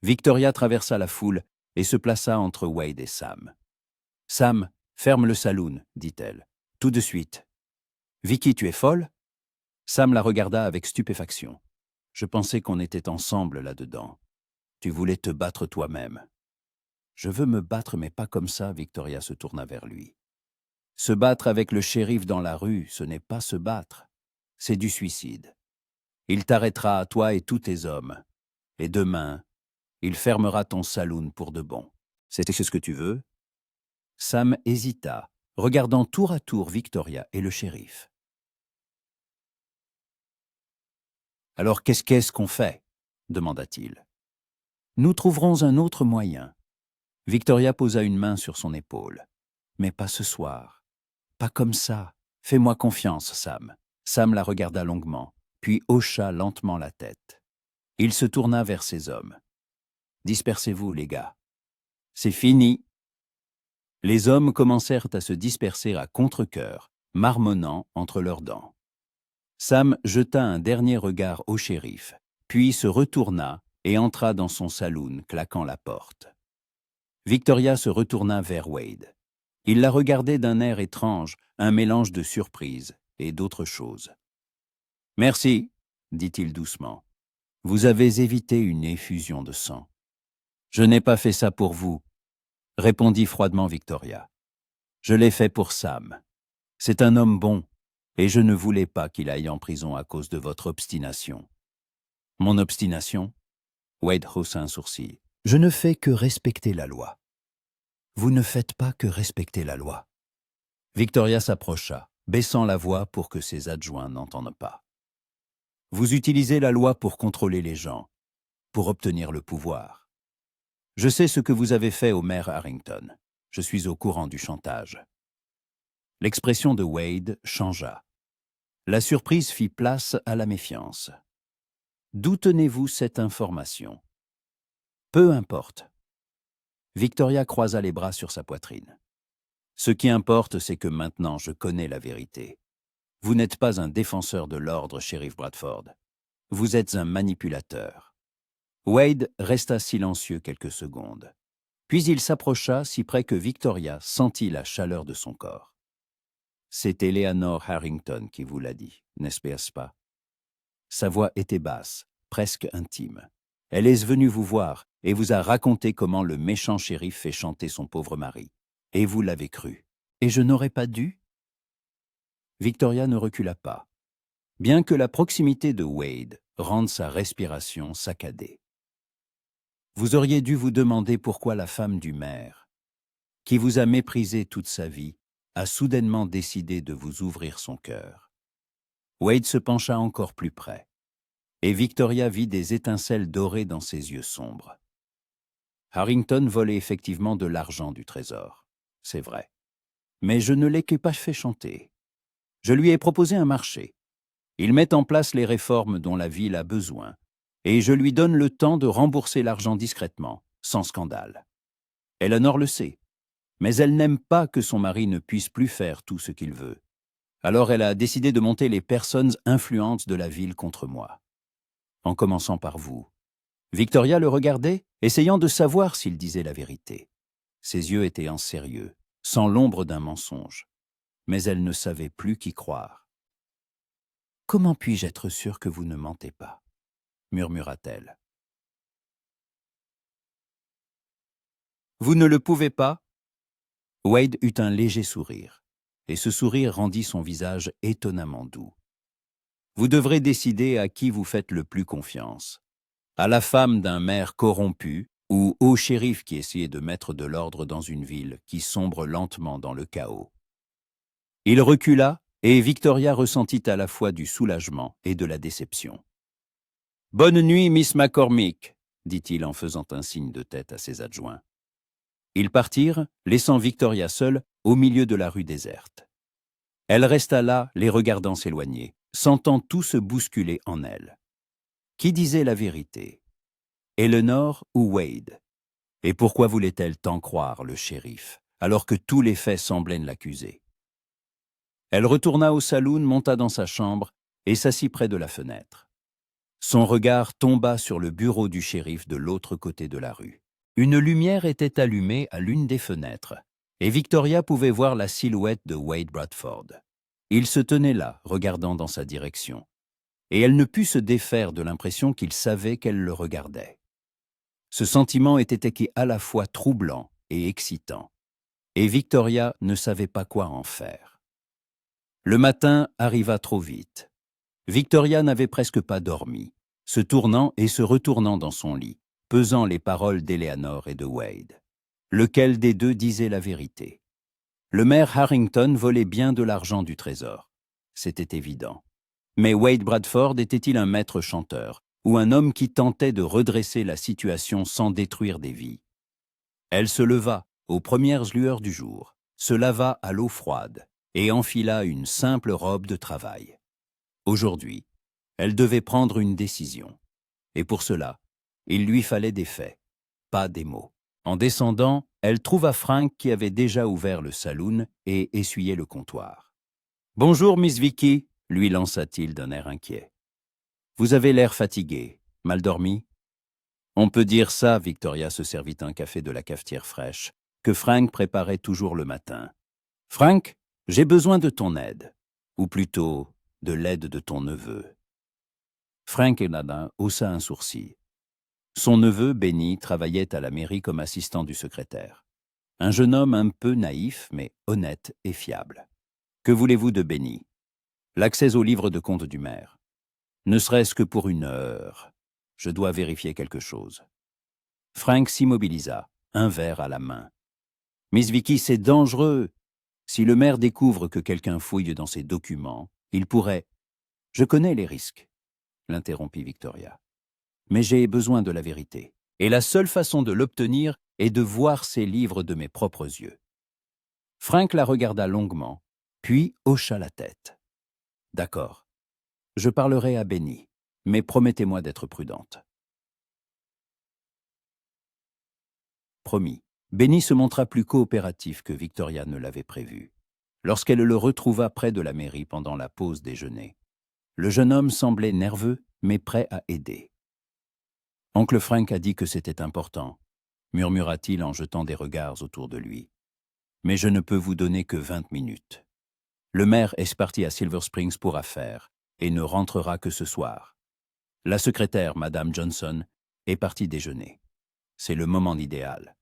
Victoria traversa la foule et se plaça entre Wade et Sam. « Sam, ferme le saloon, dit-elle. Tout de suite. »« Vicky, tu es folle ?» Sam la regarda avec stupéfaction. « Je pensais qu'on était ensemble là-dedans. Tu voulais te battre toi-même. »« Je veux me battre, mais pas comme ça. » Victoria se tourna vers lui. « Se battre avec le shérif dans la rue, ce n'est pas se battre. C'est du suicide. Il t'arrêtera, toi et tous tes hommes. Et demain, il fermera ton saloon pour de bon. C'est ce que tu veux ?» Sam hésita, regardant tour à tour Victoria et le shérif. « Alors qu'est-ce qu'on fait ?» demanda-t-il. « Nous trouverons un autre moyen. » Victoria posa une main sur son épaule. « Mais pas ce soir. Pas comme ça. Fais-moi confiance, Sam. » Sam la regarda longuement, puis hocha lentement la tête. Il se tourna vers ses hommes. « Dispersez-vous, les gars. C'est fini. » Les hommes commencèrent à se disperser à contre-cœur, marmonnant entre leurs dents. Sam jeta un dernier regard au shérif, puis se retourna et entra dans son saloon, claquant la porte. Victoria se retourna vers Wade. Il la regardait d'un air étrange, un mélange de surprise et d'autre chose. « Merci, » dit-il doucement. « Vous avez évité une effusion de sang. »« Je n'ai pas fait ça pour vous, » répondit froidement Victoria. « Je l'ai fait pour Sam. C'est un homme bon, et je ne voulais pas qu'il aille en prison à cause de votre obstination. » « Mon obstination ?» Wade haussa un sourcil. « Je ne fais que respecter la loi. »« Vous ne faites pas que respecter la loi. » Victoria s'approcha, baissant la voix pour que ses adjoints n'entendent pas. « Vous utilisez la loi pour contrôler les gens, pour obtenir le pouvoir. Je sais ce que vous avez fait au maire Harrington. Je suis au courant du chantage. » L'expression de Wade changea. La surprise fit place à la méfiance. « D'où tenez-vous cette information ?»« Peu importe. » Victoria croisa les bras sur sa poitrine. « Ce qui importe, c'est que maintenant je connais la vérité. Vous n'êtes pas un défenseur de l'ordre, shérif Bradford. Vous êtes un manipulateur. » Wade resta silencieux quelques secondes. Puis il s'approcha si près que Victoria sentit la chaleur de son corps. « C'est Eleanor Harrington qui vous l'a dit, n'est-ce pas ?» Sa voix était basse, presque intime. « Elle est venue vous voir et vous a raconté comment le méchant shérif fait chanter son pauvre mari. Et vous l'avez cru. Et je n'aurais pas dû ?» Victoria ne recula pas, bien que la proximité de Wade rende sa respiration saccadée. « Vous auriez dû vous demander pourquoi la femme du maire, qui vous a méprisé toute sa vie, a soudainement décidé de vous ouvrir son cœur. » Wade se pencha encore plus près, et Victoria vit des étincelles dorées dans ses yeux sombres. Harrington volait effectivement de l'argent du trésor, c'est vrai. Mais je ne l'ai que pas fait chanter. Je lui ai proposé un marché. Il met en place les réformes dont la ville a besoin, et je lui donne le temps de rembourser l'argent discrètement, sans scandale. Eleanor le sait, mais elle n'aime pas que son mari ne puisse plus faire tout ce qu'il veut. Alors elle a décidé de monter les personnes influentes de la ville contre moi. En commençant par vous. Victoria le regardait, essayant de savoir s'il disait la vérité. Ses yeux étaient en sérieux, sans l'ombre d'un mensonge. Mais elle ne savait plus qui croire. « Comment puis-je être sûre que vous ne mentez pas ?» murmura-t-elle. « Vous ne le pouvez pas ?» Wade eut un léger sourire, et ce sourire rendit son visage étonnamment doux. « Vous devrez décider à qui vous faites le plus confiance. À la femme d'un maire corrompu ou au shérif qui essayait de mettre de l'ordre dans une ville qui sombre lentement dans le chaos. » Il recula et Victoria ressentit à la fois du soulagement et de la déception. « Bonne nuit, Miss McCormick, » dit-il en faisant un signe de tête à ses adjoints. Ils partirent, laissant Victoria seule au milieu de la rue déserte. Elle resta là, les regardant s'éloigner, sentant tout se bousculer en elle. Qui disait la vérité? Eleanor ou Wade? Et pourquoi voulait-elle tant croire le shérif, alors que tous les faits semblaient l'accuser? Elle retourna au saloon, monta dans sa chambre et s'assit près de la fenêtre. Son regard tomba sur le bureau du shérif de l'autre côté de la rue. Une lumière était allumée à l'une des fenêtres, et Victoria pouvait voir la silhouette de Wade Bradford. Il se tenait là, regardant dans sa direction, et elle ne put se défaire de l'impression qu'il savait qu'elle le regardait. Ce sentiment était à la fois troublant et excitant, et Victoria ne savait pas quoi en faire. Le matin arriva trop vite. Victoria n'avait presque pas dormi, se tournant et se retournant dans son lit, pesant les paroles d'Eleanor et de Wade. Lequel des deux disait la vérité? Le maire Harrington volait bien de l'argent du trésor. C'était évident. Mais Wade Bradford était-il un maître chanteur ou un homme qui tentait de redresser la situation sans détruire des vies? Elle se leva aux premières lueurs du jour, se lava à l'eau froide et enfila une simple robe de travail. Aujourd'hui, elle devait prendre une décision. Et pour cela, il lui fallait des faits, pas des mots. En descendant, elle trouva Frank qui avait déjà ouvert le saloon et essuyé le comptoir. « Bonjour, Miss Vicky », lui lança-t-il d'un air inquiet. « Vous avez l'air fatiguée, mal dormi ?»« On peut dire ça », Victoria se servit un café de la cafetière fraîche, que Frank préparait toujours le matin. « Frank, j'ai besoin de ton aide, ou plutôt de l'aide de ton neveu. » Frank Enada haussa un sourcil. Son neveu, Benny, travaillait à la mairie comme assistant du secrétaire. Un jeune homme un peu naïf, mais honnête et fiable. Que voulez-vous de Benny? L'accès au livre de compte du maire. Ne serait-ce que pour 1 heure. Je dois vérifier quelque chose. Frank s'immobilisa, un verre à la main. Miss Vicky, c'est dangereux. Si le maire découvre que quelqu'un fouille dans ses documents, il pourrait... Je connais les risques, l'interrompit Victoria. Mais j'ai besoin de la vérité. Et la seule façon de l'obtenir est de voir ces livres de mes propres yeux. Frank la regarda longuement, puis hocha la tête. D'accord. Je parlerai à Benny, mais promettez-moi d'être prudente. Promis. Benny se montra plus coopératif que Victoria ne l'avait prévu. Lorsqu'elle le retrouva près de la mairie pendant la pause déjeuner, le jeune homme semblait nerveux, mais prêt à aider. Oncle Frank a dit que c'était important, murmura-t-il en jetant des regards autour de lui. Mais je ne peux vous donner que 20 minutes. Le maire est parti à Silver Springs pour affaires et ne rentrera que ce soir. La secrétaire, Madame Johnson, est partie déjeuner. C'est le moment idéal.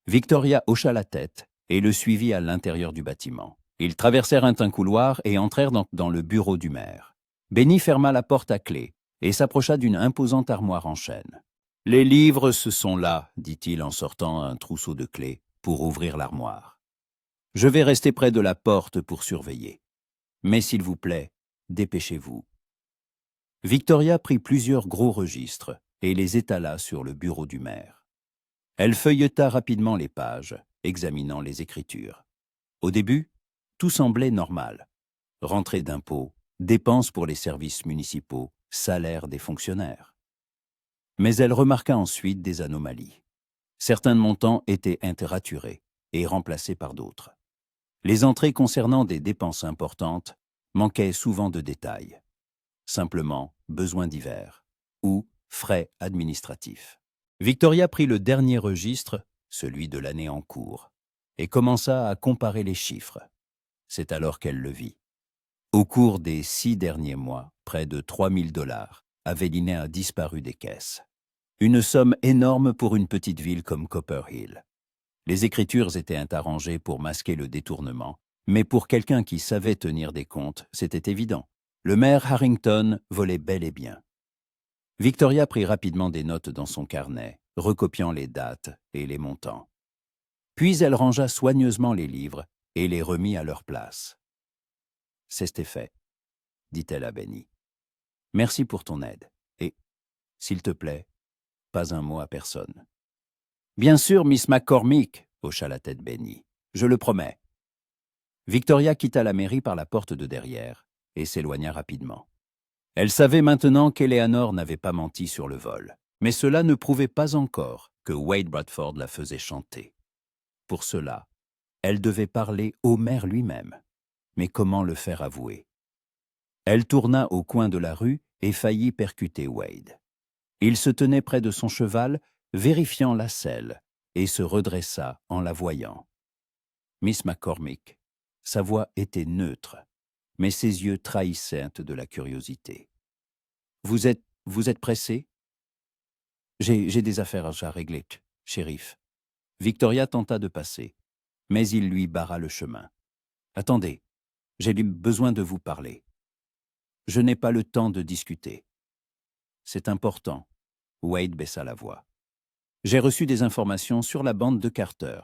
Victoria hocha la tête et le suivit à l'intérieur du bâtiment. Ils traversèrent un couloir et entrèrent dans le bureau du maire. Benny ferma la porte à clé et s'approcha d'une imposante armoire en chêne. « Les livres, ce sont là, » dit-il en sortant un trousseau de clés pour ouvrir l'armoire. « Je vais rester près de la porte pour surveiller. Mais s'il vous plaît, dépêchez-vous. » Victoria prit plusieurs gros registres et les étala sur le bureau du maire. Elle feuilleta rapidement les pages, examinant les écritures. Au début, tout semblait normal. Rentrée d'impôts, dépenses pour les services municipaux, salaires des fonctionnaires. Mais elle remarqua ensuite des anomalies. Certains montants étaient interraturés et remplacés par d'autres. Les entrées concernant des dépenses importantes manquaient souvent de détails. Simplement besoins divers ou frais administratifs. Victoria prit le dernier registre, celui de l'année en cours, et commença à comparer les chiffres. C'est alors qu'elle le vit. Au cours des 6 derniers mois, près de 3 000 $ Avelina a disparu des caisses. Une somme énorme pour une petite ville comme Copper Hill. Les écritures étaient arrangées pour masquer le détournement, mais pour quelqu'un qui savait tenir des comptes, c'était évident. Le maire Harrington volait bel et bien. Victoria prit rapidement des notes dans son carnet, recopiant les dates et les montants. Puis elle rangea soigneusement les livres et les remit à leur place. « C'est fait », dit-elle à Benny. « Merci pour ton aide. Et, s'il te plaît, pas un mot à personne. »« Bien sûr, Miss McCormick, » hocha la tête Benny. « Je le promets. » Victoria quitta la mairie par la porte de derrière et s'éloigna rapidement. Elle savait maintenant qu'Eleanor n'avait pas menti sur le vol, mais cela ne prouvait pas encore que Wade Bradford la faisait chanter. Pour cela, elle devait parler au maire lui-même. Mais comment le faire avouer? Elle tourna au coin de la rue et faillit percuter Wade. Il se tenait près de son cheval, vérifiant la selle, et se redressa en la voyant. Miss McCormick, sa voix était neutre, mais ses yeux trahissaient de la curiosité. « Vous êtes pressé ?»« J'ai des affaires à régler, shérif. » Victoria tenta de passer, mais il lui barra le chemin. « Attendez, j'ai besoin de vous parler. Je n'ai pas le temps de discuter. » « C'est important. » Wade baissa la voix. « J'ai reçu des informations sur la bande de Carter.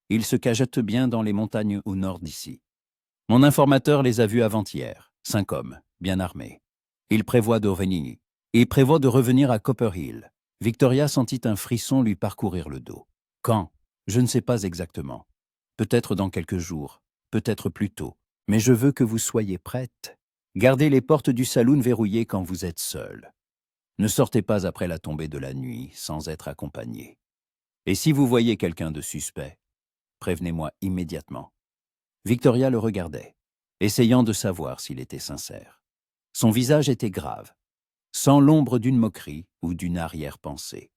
Ils se cajotent bien dans les montagnes au nord d'ici. Mon informateur les a vus avant-hier, 5 hommes, bien armés. Ils prévoient de revenir. Ils prévoient de revenir à Copper Hill. » Victoria sentit un frisson lui parcourir le dos. « Quand? Je ne sais pas exactement. Peut-être dans quelques jours, peut-être plus tôt. Mais je veux que vous soyez prête. Gardez les portes du saloon verrouillées quand vous êtes seule. Ne sortez pas après la tombée de la nuit sans être accompagnée. Et si vous voyez quelqu'un de suspect, prévenez-moi immédiatement. » Victoria le regardait, essayant de savoir s'il était sincère. Son visage était grave, sans l'ombre d'une moquerie ou d'une arrière-pensée.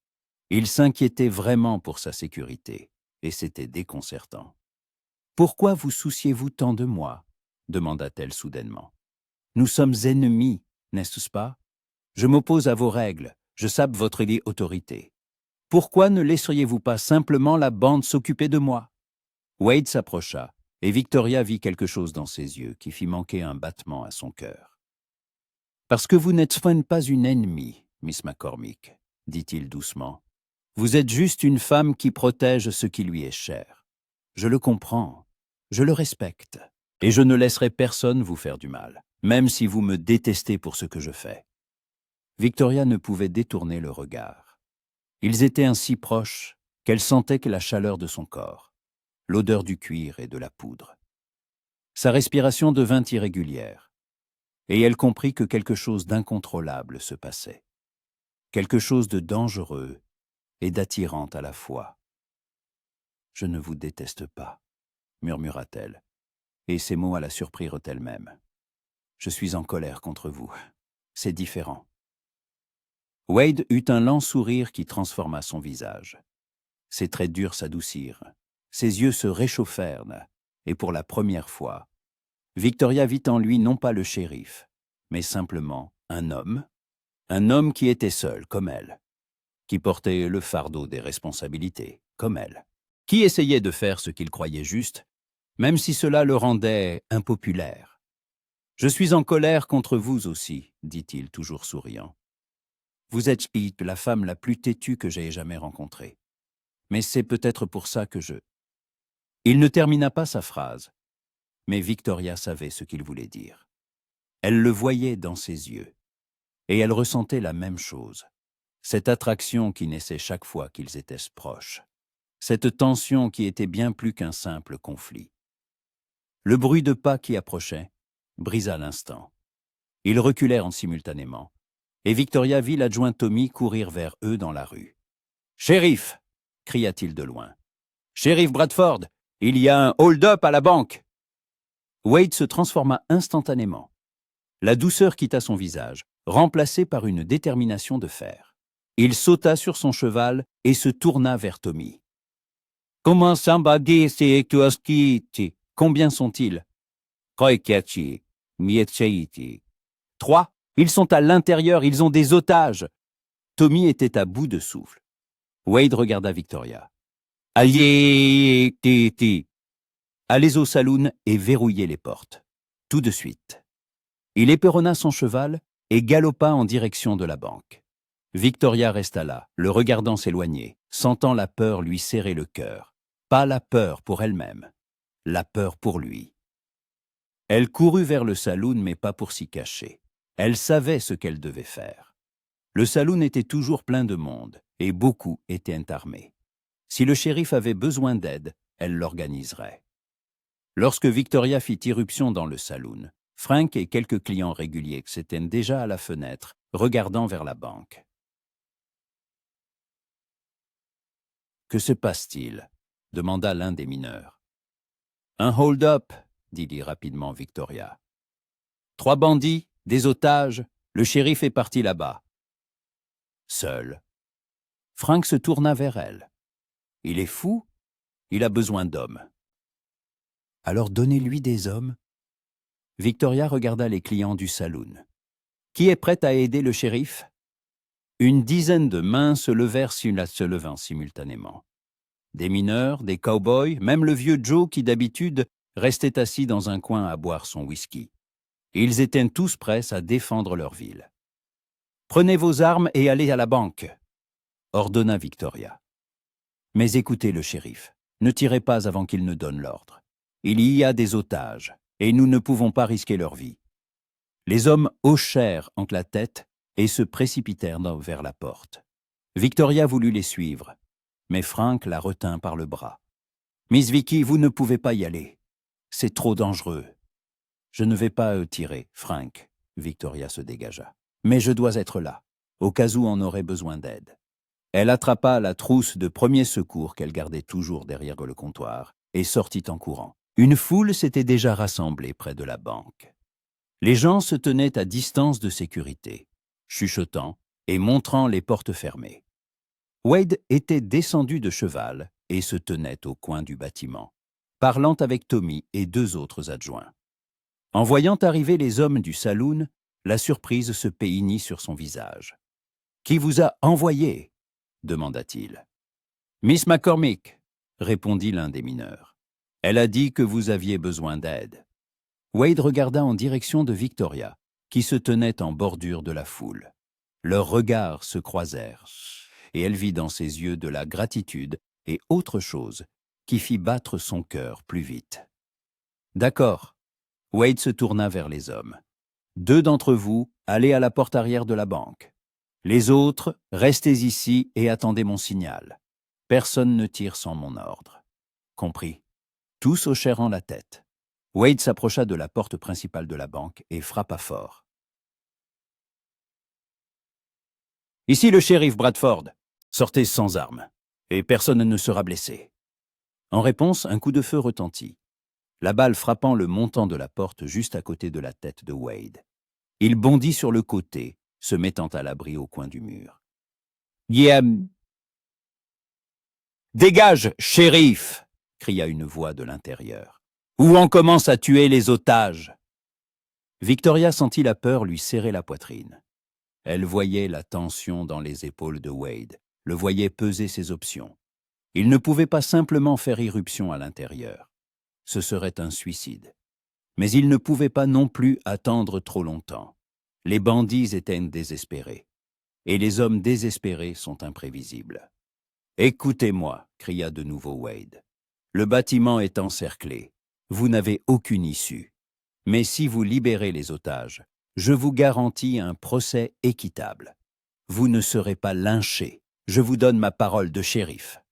Il s'inquiétait vraiment pour sa sécurité, et c'était déconcertant. « Pourquoi vous souciez-vous tant de moi ?» demanda-t-elle soudainement. « Nous sommes ennemis, n'est-ce pas? Je m'oppose à vos règles, je sape votre autorité. Pourquoi ne laisseriez-vous pas simplement la bande s'occuper de moi ?» Wade s'approcha, et Victoria vit quelque chose dans ses yeux qui fit manquer un battement à son cœur. « Parce que vous n'êtes pas une ennemie, Miss McCormick, » dit-il doucement. « Vous êtes juste une femme qui protège ce qui lui est cher. Je le comprends, je le respecte, et je ne laisserai personne vous faire du mal, même si vous me détestez pour ce que je fais. » Victoria ne pouvait détourner le regard. Ils étaient ainsi proches qu'elle sentait que la chaleur de son corps, l'odeur du cuir et de la poudre. Sa respiration devint irrégulière, et elle comprit que quelque chose d'incontrôlable se passait. Quelque chose de dangereux et d'attirant à la fois. « Je ne vous déteste pas, » murmura-t-elle, et ses mots la surprirent elle-même. « Je suis en colère contre vous. C'est différent. » Wade eut un lent sourire qui transforma son visage. Ses traits durs s'adoucirent, ses yeux se réchauffèrent, et pour la première fois, Victoria vit en lui non pas le shérif, mais simplement un homme qui était seul, comme elle, qui portait le fardeau des responsabilités, comme elle, qui essayait de faire ce qu'il croyait juste, même si cela le rendait impopulaire. « Je suis en colère contre vous aussi, » dit-il, toujours souriant. « Vous êtes la femme la plus têtue que j'aie jamais rencontrée. Mais c'est peut-être pour ça que je... » Il ne termina pas sa phrase, mais Victoria savait ce qu'il voulait dire. Elle le voyait dans ses yeux, et elle ressentait la même chose. Cette attraction qui naissait chaque fois qu'ils étaient proches. Cette tension qui était bien plus qu'un simple conflit. Le bruit de pas qui approchait brisa l'instant. Ils reculèrent simultanément, et Victoria vit l'adjoint Tommy courir vers eux dans la rue. « Shérif !» cria-t-il de loin. « Shérif Bradford, il y a un hold-up à la banque !» Wade se transforma instantanément. La douceur quitta son visage, remplacée par une détermination de fer. Il sauta sur son cheval et se tourna vers Tommy. « Comment somebody c'est que combien sont-ils ?»« 3. Ils sont à l'intérieur, ils ont des otages !» Tommy était à bout de souffle. Wade regarda Victoria. « Allez au saloon et verrouillez les portes. Tout de suite. » Il éperonna son cheval et galopa en direction de la banque. Victoria resta là, le regardant s'éloigner, sentant la peur lui serrer le cœur. Pas la peur pour elle-même, la peur pour lui. Elle courut vers le saloon, mais pas pour s'y cacher. Elle savait ce qu'elle devait faire. Le saloon était toujours plein de monde, et beaucoup étaient armés. Si le shérif avait besoin d'aide, elle l'organiserait. Lorsque Victoria fit irruption dans le saloon, Frank et quelques clients réguliers s'étaient déjà à la fenêtre, regardant vers la banque. « Que se passe-t-il » demanda l'un des mineurs. « Un hold-up » dit rapidement Victoria. « 3 bandits, des otages, le shérif est parti là-bas. » Seul. Frank se tourna vers elle. « Il est fou, il a besoin d'hommes. » « Alors donnez-lui des hommes. » Victoria regarda les clients du saloon. « Qui est prêt à aider le shérif ?» Une dizaine de mains se levèrent simultanément. Des mineurs, des cow-boys, même le vieux Joe qui d'habitude restait assis dans un coin à boire son whisky. Ils étaient tous prêts à défendre leur ville. « Prenez vos armes et allez à la banque !» ordonna Victoria. « Mais écoutez le shérif, ne tirez pas avant qu'il ne donne l'ordre. Il y a des otages, et nous ne pouvons pas risquer leur vie. » Les hommes hochèrent entre la tête et se précipitèrent vers la porte. Victoria voulut les suivre, mais Frank la retint par le bras. « Miss Vicky, vous ne pouvez pas y aller. C'est trop dangereux. »« Je ne vais pas tirer, Frank. » Victoria se dégagea. « Mais je dois être là, au cas où on aurait besoin d'aide. » Elle attrapa la trousse de premier secours qu'elle gardait toujours derrière le comptoir et sortit en courant. Une foule s'était déjà rassemblée près de la banque. Les gens se tenaient à distance de sécurité, chuchotant et montrant les portes fermées. Wade était descendu de cheval et se tenait au coin du bâtiment, parlant avec Tommy et 2 autres adjoints. En voyant arriver les hommes du saloon, la surprise se peignit sur son visage. « Qui vous a envoyé ?» demanda-t-il. « Miss McCormick » répondit l'un des mineurs. « Elle a dit que vous aviez besoin d'aide. » Wade regarda en direction de Victoria, qui se tenait en bordure de la foule. Leurs regards se croisèrent, et elle vit dans ses yeux de la gratitude et autre chose qui fit battre son cœur plus vite. « D'accord. » Wade se tourna vers les hommes. « 2 d'entre vous, allez à la porte arrière de la banque. Les autres, restez ici et attendez mon signal. Personne ne tire sans mon ordre. » Compris. Tous hochèrent la tête. Wade s'approcha de la porte principale de la banque et frappa fort. « Ici le shérif Bradford. Sortez sans armes, et personne ne sera blessé. » En réponse, un coup de feu retentit, la balle frappant le montant de la porte juste à côté de la tête de Wade. Il bondit sur le côté, se mettant à l'abri au coin du mur. « Dégage, shérif !» cria une voix de l'intérieur. « Ou on commence à tuer les otages !» Victoria sentit la peur lui serrer la poitrine. Elle voyait la tension dans les épaules de Wade, le voyait peser ses options. Il ne pouvait pas simplement faire irruption à l'intérieur. Ce serait un suicide. Mais il ne pouvait pas non plus attendre trop longtemps. Les bandits étaient désespérés. Et les hommes désespérés sont imprévisibles. « Écoutez-moi » cria de nouveau Wade. « Le bâtiment est encerclé. Vous n'avez aucune issue. Mais si vous libérez les otages, je vous garantis un procès équitable. Vous ne serez pas lynchés. Je vous donne ma parole de shérif. »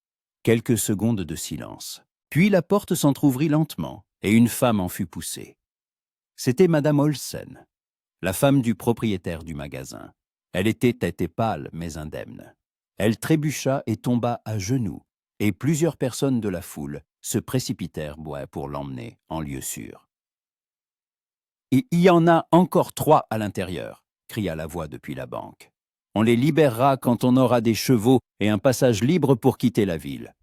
Quelques secondes de silence. Puis la porte s'entr'ouvrit lentement et une femme en fut poussée. C'était Madame Olsen. la femme du propriétaire du magasin. Elle était tête et pâle, mais indemne. Elle trébucha et tomba à genoux, et plusieurs personnes de la foule se précipitèrent pour l'emmener en lieu sûr. « Il y en a encore 3 à l'intérieur », cria la voix depuis la banque. « On les libérera quand on aura des chevaux et un passage libre pour quitter la ville. »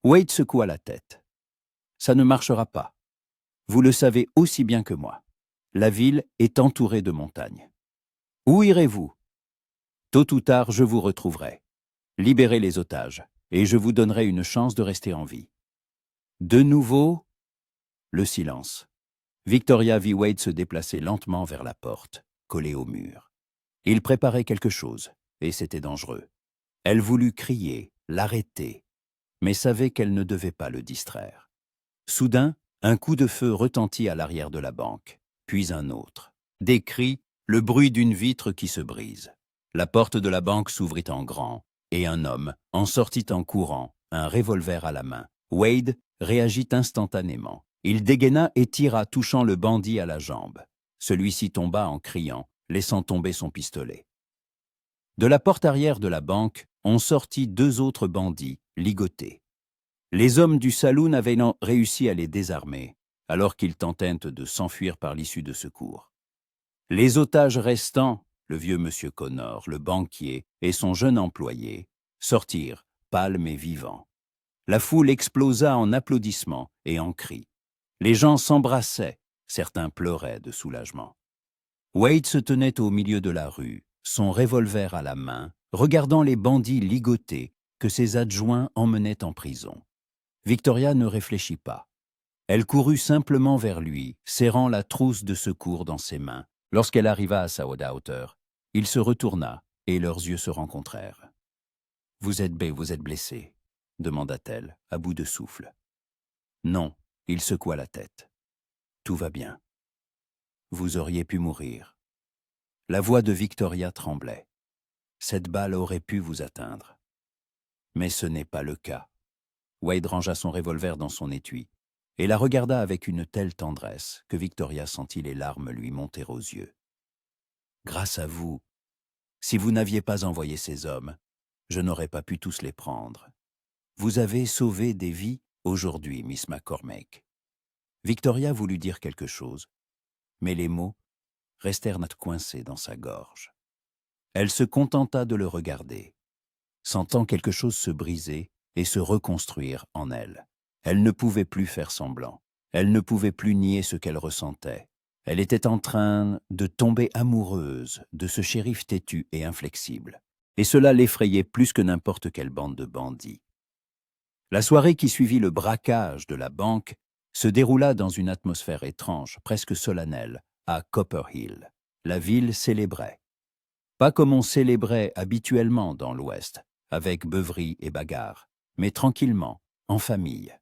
Wade secoua la tête. « Ça ne marchera pas. Vous le savez aussi bien que moi. La ville est entourée de montagnes. Où irez-vous? Tôt ou tard, je vous retrouverai. Libérez les otages, et je vous donnerai une chance de rester en vie. » De nouveau, le silence. Victoria vit Wade se déplacer lentement vers la porte, collée au mur. Il préparait quelque chose, et c'était dangereux. Elle voulut crier, l'arrêter, mais savait qu'elle ne devait pas le distraire. Soudain, un coup de feu retentit à l'arrière de la banque, puis un autre. Des cris, le bruit d'une vitre qui se brise. La porte de la banque s'ouvrit en grand, et un homme en sortit en courant, un revolver à la main. Wade réagit instantanément. Il dégaina et tira, touchant le bandit à la jambe. Celui-ci tomba en criant, laissant tomber son pistolet. De la porte arrière de la banque, on sortit 2 autres bandits, ligotés. Les hommes du saloon avaient réussi à les désarmer, alors qu'ils tentaient de s'enfuir par l'issue de secours. Les otages restants, le vieux monsieur Connor, le banquier et son jeune employé, sortirent, pâles mais vivants. La foule explosa en applaudissements et en cris. Les gens s'embrassaient, certains pleuraient de soulagement. Wade se tenait au milieu de la rue, son revolver à la main, regardant les bandits ligotés que ses adjoints emmenaient en prison. Victoria ne réfléchit pas. Elle courut simplement vers lui, serrant la trousse de secours dans ses mains. Lorsqu'elle arriva à sa hauteur, il se retourna et leurs yeux se rencontrèrent. « Vous êtes blessé ?» demanda-t-elle, à bout de souffle. « Non », il secoua la tête. « Tout va bien. Vous auriez pu mourir. » La voix de Victoria tremblait. « Cette balle aurait pu vous atteindre. » Mais ce n'est pas le cas. Wade rangea son revolver dans son étui et la regarda avec une telle tendresse que Victoria sentit les larmes lui monter aux yeux. « Grâce à vous, si vous n'aviez pas envoyé ces hommes, je n'aurais pas pu tous les prendre. Vous avez sauvé des vies aujourd'hui, Miss McCormick. » Victoria voulut dire quelque chose, mais les mots restèrent coincés dans sa gorge. Elle se contenta de le regarder, sentant quelque chose se briser et se reconstruire en elle. Elle ne pouvait plus faire semblant. Elle ne pouvait plus nier ce qu'elle ressentait. Elle était en train de tomber amoureuse de ce shérif têtu et inflexible. Et cela l'effrayait plus que n'importe quelle bande de bandits. La soirée qui suivit le braquage de la banque se déroula dans une atmosphère étrange, presque solennelle, à Copper Hill. La ville célébrait. Pas comme on célébrait habituellement dans l'Ouest, avec beuverie et bagarre, mais tranquillement, en famille.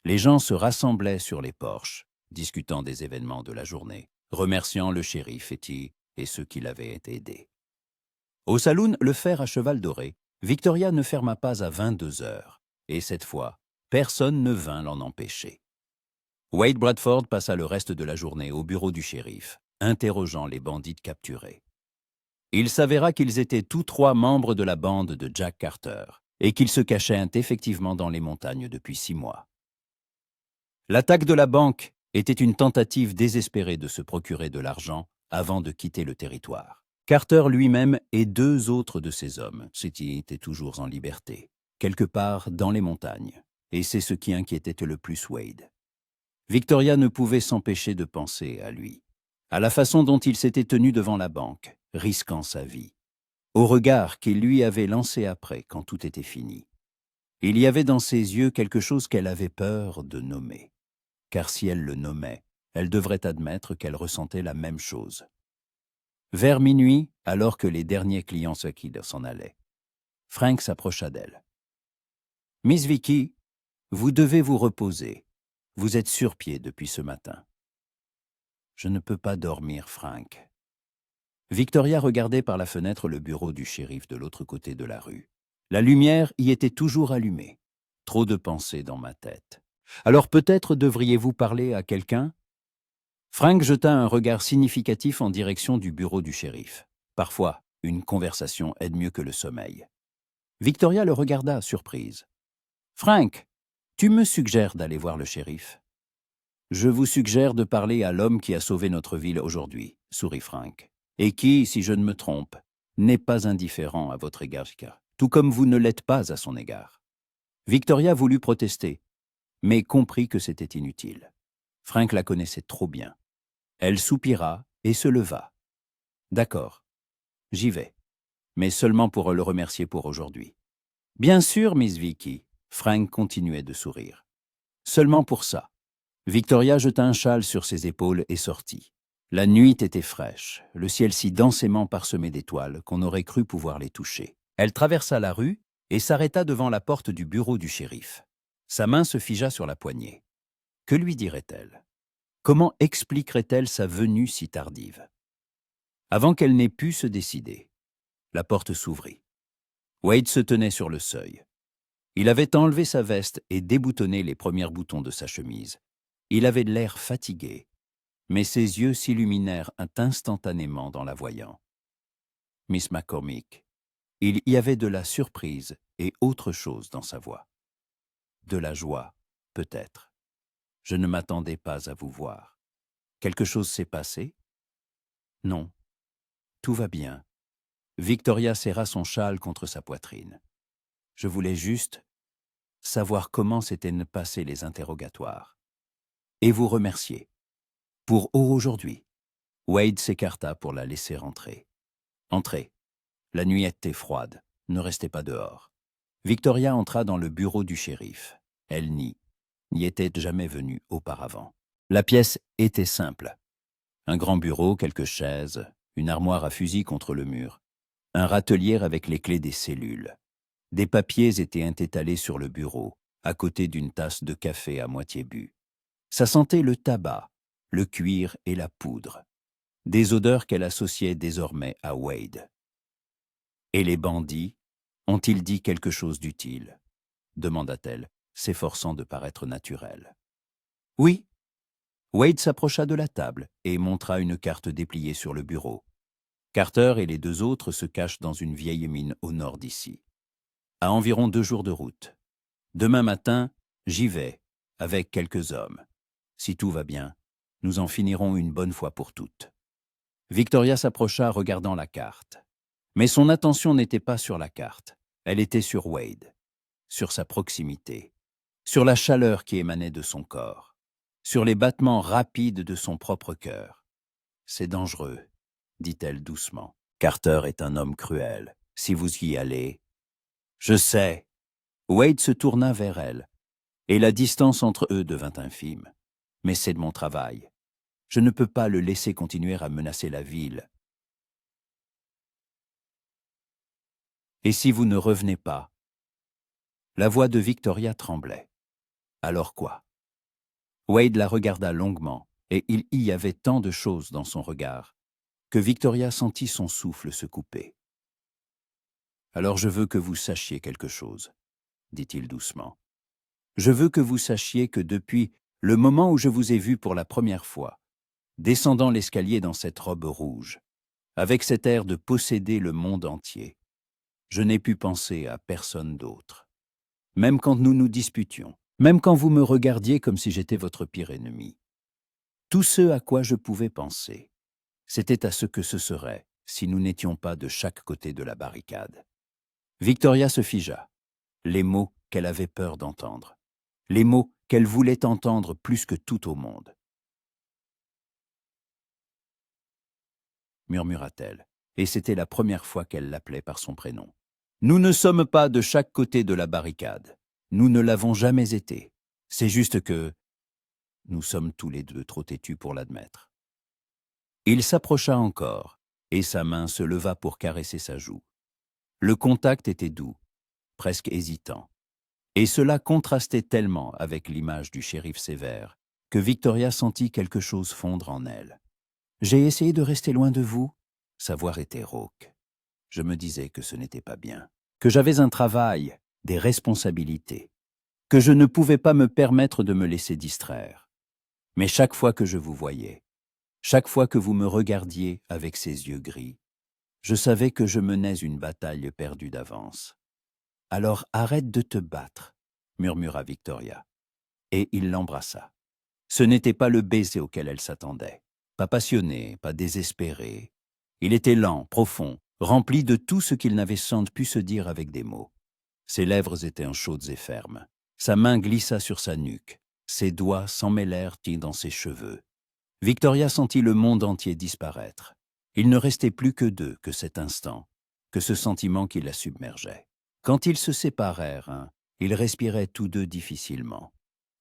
Les gens se rassemblaient sur les porches, discutant des événements de la journée, remerciant le shérif et ceux qui l'avaient aidé. Au saloon Le Fer à Cheval Doré, Victoria ne ferma pas à 22 heures, et cette fois, personne ne vint l'en empêcher. Wade Bradford passa le reste de la journée au bureau du shérif, interrogeant les bandits capturés. Il s'avéra qu'ils étaient tous 3 membres de la bande de Jack Carter, et qu'ils se cachaient effectivement dans les montagnes depuis 6 mois. L'attaque de la banque était une tentative désespérée de se procurer de l'argent avant de quitter le territoire. Carter lui-même et 2 autres de ses hommes étaient toujours en liberté, quelque part dans les montagnes, et c'est ce qui inquiétait le plus Wade. Victoria ne pouvait s'empêcher de penser à lui, à la façon dont il s'était tenu devant la banque, risquant sa vie, au regard qu'il lui avait lancé après quand tout était fini. Il y avait dans ses yeux quelque chose qu'elle avait peur de nommer, car si elle le nommait, elle devrait admettre qu'elle ressentait la même chose. Vers minuit, alors que les derniers clients s'en allaient, Frank s'approcha d'elle. « Miss Vicky, vous devez vous reposer. Vous êtes sur pied depuis ce matin. » « Je ne peux pas dormir, Frank. » Victoria regardait par la fenêtre le bureau du shérif de l'autre côté de la rue. La lumière y était toujours allumée. Trop de pensées dans ma tête. « Alors peut-être devriez-vous parler à quelqu'un » Frank jeta un regard significatif en direction du bureau du shérif. Parfois, une conversation aide mieux que le sommeil. Victoria le regarda, surprise. « Frank, tu me suggères d'aller voir le shérif ?»« Je vous suggère de parler à l'homme qui a sauvé notre ville aujourd'hui, » sourit Frank, « et qui, si je ne me trompe, n'est pas indifférent à votre égard, tout comme vous ne l'êtes pas à son égard. » Victoria voulut protester, mais comprit que c'était inutile. Frank la connaissait trop bien. Elle soupira et se leva. « D'accord, j'y vais, mais seulement pour le remercier pour aujourd'hui. »« Bien sûr, Miss Vicky. » Frank continuait de sourire. « Seulement pour ça. » Victoria jeta un châle sur ses épaules et sortit. La nuit était fraîche, le ciel si densément parsemé d'étoiles qu'on aurait cru pouvoir les toucher. Elle traversa la rue et s'arrêta devant la porte du bureau du shérif. Sa main se figea sur la poignée. Que lui dirait-elle? Comment expliquerait-elle sa venue si tardive? Avant qu'elle n'ait pu se décider, la porte s'ouvrit. Wade se tenait sur le seuil. Il avait enlevé sa veste et déboutonné les premiers boutons de sa chemise. Il avait l'air fatigué, mais ses yeux s'illuminèrent instantanément dans la voyant. « Miss McCormick », il y avait de la surprise et autre chose dans sa voix. De la joie, peut-être. « Je ne m'attendais pas à vous voir. Quelque chose s'est passé? » « Non, tout va bien. » Victoria serra son châle contre sa poitrine. « Je voulais juste savoir comment s'étaient passés les interrogatoires. Et vous remercier. Pour aujourd'hui. » Wade s'écarta pour la laisser entrer. « Entrez. La nuit était froide. Ne restez pas dehors. » Victoria entra dans le bureau du shérif. Elle n'y était jamais venue auparavant. La pièce était simple. Un grand bureau, quelques chaises, une armoire à fusil contre le mur, un râtelier avec les clés des cellules. Des papiers étaient étalés sur le bureau, à côté d'une tasse de café à moitié bu. Ça sentait le tabac, le cuir et la poudre. Des odeurs qu'elle associait désormais à Wade. « Et les bandits, ont-ils dit quelque chose d'utile ?» demanda-t-elle, s'efforçant de paraître naturelle. « Oui. » Wade s'approcha de la table et montra une carte dépliée sur le bureau. Carter et les deux autres se cachent dans une vieille mine au nord d'ici. À environ 2 jours de route. Demain matin, j'y vais, avec quelques hommes. Si tout va bien, nous en finirons une bonne fois pour toutes. Victoria s'approcha regardant la carte. Mais son attention n'était pas sur la carte. Elle était sur Wade, sur sa proximité, sur la chaleur qui émanait de son corps, sur les battements rapides de son propre cœur. « C'est dangereux, » dit-elle doucement. « Carter est un homme cruel. Si vous y allez... » « Je sais. » Wade se tourna vers elle, et la distance entre eux devint infime. « Mais c'est de mon travail. Je ne peux pas le laisser continuer à menacer la ville. » « Et si vous ne revenez pas ?» La voix de Victoria tremblait. « Alors quoi ?» Wade la regarda longuement, et il y avait tant de choses dans son regard que Victoria sentit son souffle se couper. « Alors je veux que vous sachiez quelque chose, » dit-il doucement. « Je veux que vous sachiez que depuis le moment où je vous ai vu pour la première fois, descendant l'escalier dans cette robe rouge, avec cet air de posséder le monde entier, je n'ai pu penser à personne d'autre. Même quand nous nous disputions, même quand vous me regardiez comme si j'étais votre pire ennemi. Tout ce à quoi je pouvais penser, c'était à ce que ce serait si nous n'étions pas de chaque côté de la barricade. » Victoria se figea. Les mots qu'elle avait peur d'entendre. Les mots qu'elle voulait entendre plus que tout au monde. Murmura-t-elle, et c'était la première fois qu'elle l'appelait par son prénom. Nous ne sommes pas de chaque côté de la barricade. Nous ne l'avons jamais été. C'est juste que nous sommes tous les deux trop têtus pour l'admettre. Il s'approcha encore, et sa main se leva pour caresser sa joue. Le contact était doux, presque hésitant. Et cela contrastait tellement avec l'image du shérif sévère que Victoria sentit quelque chose fondre en elle. « J'ai essayé de rester loin de vous ?» Sa voix était rauque. « Je me disais que ce n'était pas bien, que j'avais un travail, des responsabilités, que je ne pouvais pas me permettre de me laisser distraire. Mais chaque fois que je vous voyais, Chaque fois que vous me regardiez avec ces yeux gris, je savais que je menais une bataille perdue d'avance. Alors arrête de te battre, murmura Victoria. Et il l'embrassa. Ce n'était pas le baiser auquel elle s'attendait. Pas passionné, pas désespéré. Il était lent, profond, rempli de tout ce qu'il n'avait sans pu se dire avec des mots. Ses lèvres étaient chaudes et fermes. Sa main glissa sur sa nuque. Ses doigts s'emmêlèrent dans ses cheveux. Victoria sentit le monde entier disparaître. Il ne restait plus que d'eux, que cet instant, que ce sentiment qui la submergeait. Quand ils se séparèrent, ils respiraient tous deux difficilement.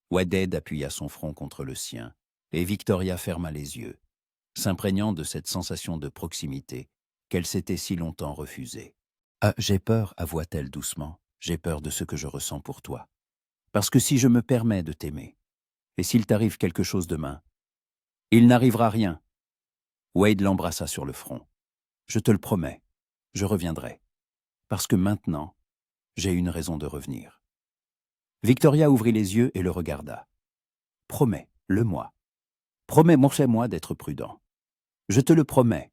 Ouadded appuya son front contre le sien, et Victoria ferma les yeux, s'imprégnant de cette sensation de proximité qu'elle s'était si longtemps refusée. « Ah, j'ai peur, avoua-t-elle doucement, j'ai peur de ce que je ressens pour toi. Parce que si je me permets de t'aimer, et s'il t'arrive quelque chose demain, il n'arrivera rien. » Wade l'embrassa sur le front. « Je te le promets, je reviendrai. Parce que maintenant, j'ai une raison de revenir. » Victoria ouvrit les yeux et le regarda. « Promets-le-moi. Promets-moi d'être prudent. Je te le promets. »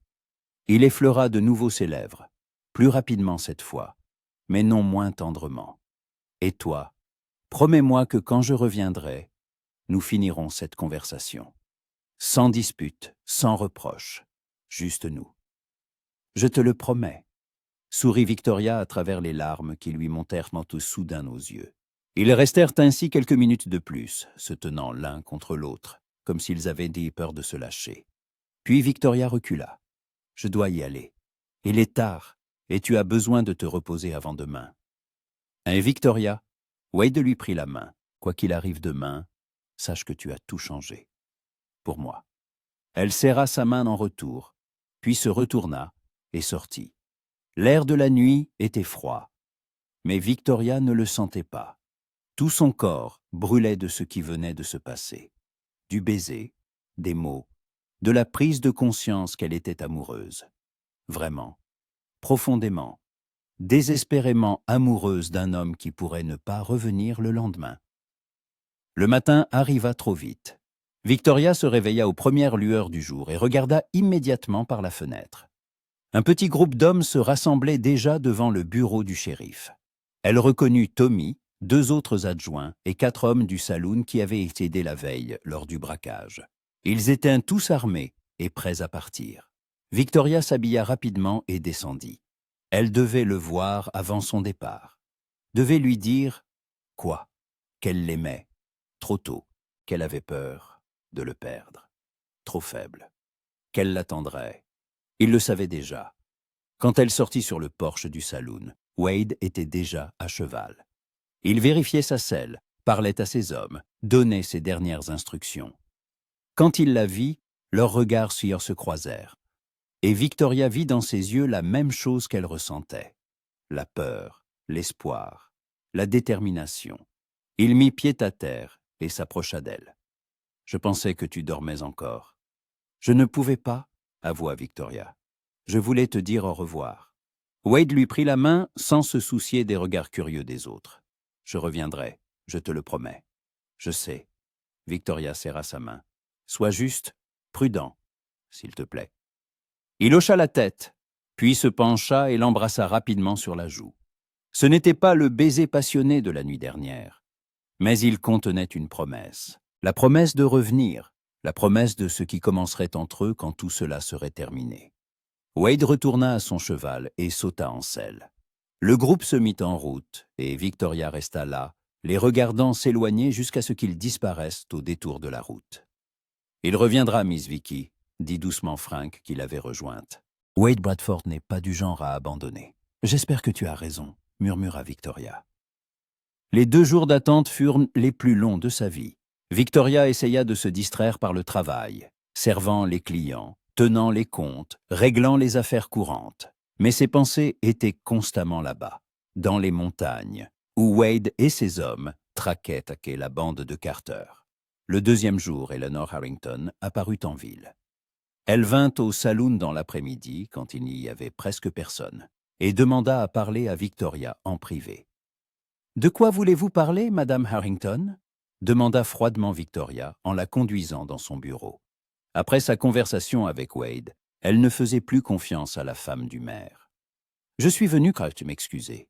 Il effleura de nouveau ses lèvres, plus rapidement cette fois, mais non moins tendrement. « Et toi, promets-moi que quand je reviendrai, nous finirons cette conversation. Sans dispute, sans reproche, juste nous. »« Je te le promets. » Sourit Victoria à travers les larmes qui lui montèrent tout soudain aux yeux. Ils restèrent ainsi quelques minutes de plus, se tenant l'un contre l'autre, comme s'ils avaient peur de se lâcher. Puis Victoria recula. « Je dois y aller. Il est tard, et tu as besoin de te reposer avant demain. » Et Victoria, Wade lui prit la main. « Quoi qu'il arrive demain, sache que tu as tout changé. Pour moi. » Elle serra sa main en retour, puis se retourna et sortit. L'air de la nuit était froid, mais Victoria ne le sentait pas. Tout son corps brûlait de ce qui venait de se passer. Du baiser, des mots, de la prise de conscience qu'elle était amoureuse. Vraiment, profondément, désespérément amoureuse d'un homme qui pourrait ne pas revenir le lendemain. Le matin arriva trop vite. Victoria se réveilla aux premières lueurs du jour et regarda immédiatement par la fenêtre. Un petit groupe d'hommes se rassemblait déjà devant le bureau du shérif. Elle reconnut Tommy, 2 autres adjoints et 4 hommes du saloon qui avaient été aidés la veille lors du braquage. Ils étaient tous armés et prêts à partir. Victoria s'habilla rapidement et descendit. Elle devait le voir avant son départ. Devait lui dire quoi? Qu'elle l'aimait. Trop tôt. Qu'elle avait peur de le perdre. Trop faible. Qu'elle l'attendrait. Il le savait déjà. Quand elle sortit sur le porche du saloon, Wade était déjà à cheval. Il vérifiait sa selle, parlait à ses hommes, donnait ses dernières instructions. Quand il la vit, leurs regards se croisèrent. Et Victoria vit dans ses yeux la même chose qu'elle ressentait. La peur, l'espoir, la détermination. Il mit pied à terre et s'approcha d'elle. « Je pensais que tu dormais encore. »« Je ne pouvais pas, » avoua Victoria. « Je voulais te dire au revoir. » Wade lui prit la main sans se soucier des regards curieux des autres. « Je reviendrai, je te le promets. »« Je sais. » Victoria serra sa main. « Sois juste, prudent, s'il te plaît. » Il hocha la tête, puis se pencha et l'embrassa rapidement sur la joue. Ce n'était pas le baiser passionné de la nuit dernière, mais il contenait une promesse. La promesse de revenir, la promesse de ce qui commencerait entre eux quand tout cela serait terminé. Wade retourna à son cheval et sauta en selle. Le groupe se mit en route et Victoria resta là, les regardant s'éloigner jusqu'à ce qu'ils disparaissent au détour de la route. « Il reviendra, Miss Vicky, » dit doucement Frank qui l'avait rejointe. « Wade Bradford n'est pas du genre à abandonner. J'espère que tu as raison, » murmura Victoria. Les 2 jours d'attente furent les plus longs de sa vie. Victoria essaya de se distraire par le travail, servant les clients, tenant les comptes, réglant les affaires courantes. Mais ses pensées étaient constamment là-bas, dans les montagnes, où Wade et ses hommes traquaient la bande de Carter. Le 2e jour, Eleanor Harrington apparut en ville. Elle vint au saloon dans l'après-midi, quand il n'y avait presque personne, et demanda à parler à Victoria en privé. « De quoi voulez-vous parler, Madame Harrington ?» demanda froidement Victoria en la conduisant dans son bureau. Après sa conversation avec Wade, elle ne faisait plus confiance à la femme du maire. « Je suis venu car tu m'excuser. »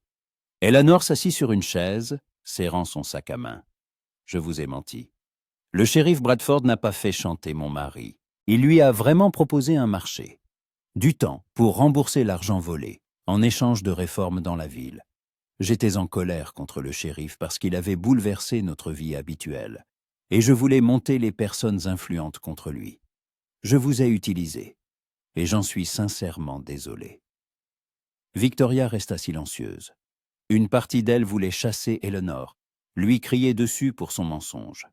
Eleanor s'assit sur une chaise, serrant son sac à main. « Je vous ai menti. Le shérif Bradford n'a pas fait chanter mon mari. Il lui a vraiment proposé un marché. Du temps pour rembourser l'argent volé, en échange de réformes dans la ville. J'étais en colère contre le shérif parce qu'il avait bouleversé notre vie habituelle, et je voulais monter les personnes influentes contre lui. Je vous ai utilisé, et j'en suis sincèrement désolé. » Victoria resta silencieuse. Une partie d'elle voulait chasser Eleanor, lui crier dessus pour son mensonge.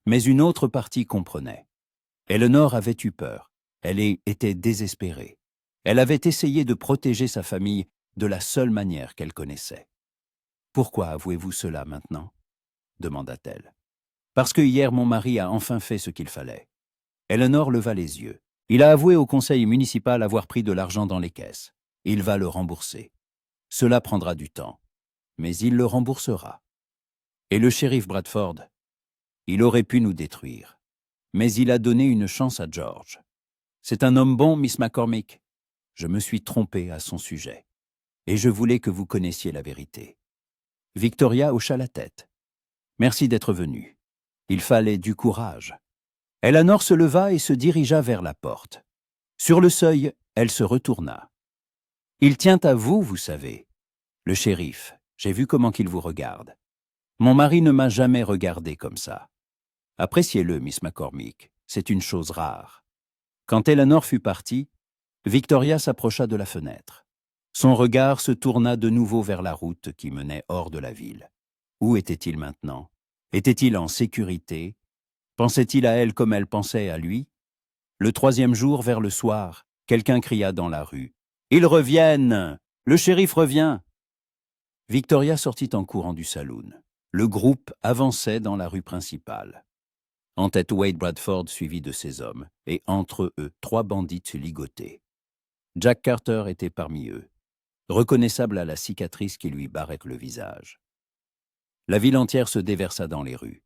Mais une autre partie comprenait. Eleanor avait eu peur, elle était désespérée. Elle avait essayé de protéger sa famille de la seule manière qu'elle connaissait. « Pourquoi avouez-vous cela maintenant ?» demanda-t-elle. « Parce que hier mon mari a enfin fait ce qu'il fallait. » Eleanor leva les yeux. « Il a avoué au conseil municipal avoir pris de l'argent dans les caisses. Il va le rembourser. Cela prendra du temps, mais il le remboursera. Et le shérif Bradford, il aurait pu nous détruire, mais il a donné une chance à George. C'est un homme bon, Miss McCormick. Je me suis trompée à son sujet, et je voulais que vous connaissiez la vérité. » Victoria hocha la tête. « Merci d'être venue. Il fallait du courage. » Eleanor se leva et se dirigea vers la porte. Sur le seuil, elle se retourna. « Il tient à vous, vous savez. Le shérif, j'ai vu comment il vous regarde. Mon mari ne m'a jamais regardé comme ça. Appréciez-le, Miss McCormick, c'est une chose rare. » Quand Eleanor fut partie, Victoria s'approcha de la fenêtre. Son regard se tourna de nouveau vers la route qui menait hors de la ville. Où était-il maintenant? Était-il en sécurité? Pensait-il à elle comme elle pensait à lui? Le troisième jour, vers le soir, quelqu'un cria dans la rue. « Ils reviennent! Le shérif revient !» Victoria sortit en courant du saloon. Le groupe avançait dans la rue principale. En tête, Wade Bradford suivi de ses hommes, et entre eux, 3 bandits ligotés. Jack Carter était parmi eux, reconnaissable à la cicatrice qui lui barrait le visage. La ville entière se déversa dans les rues.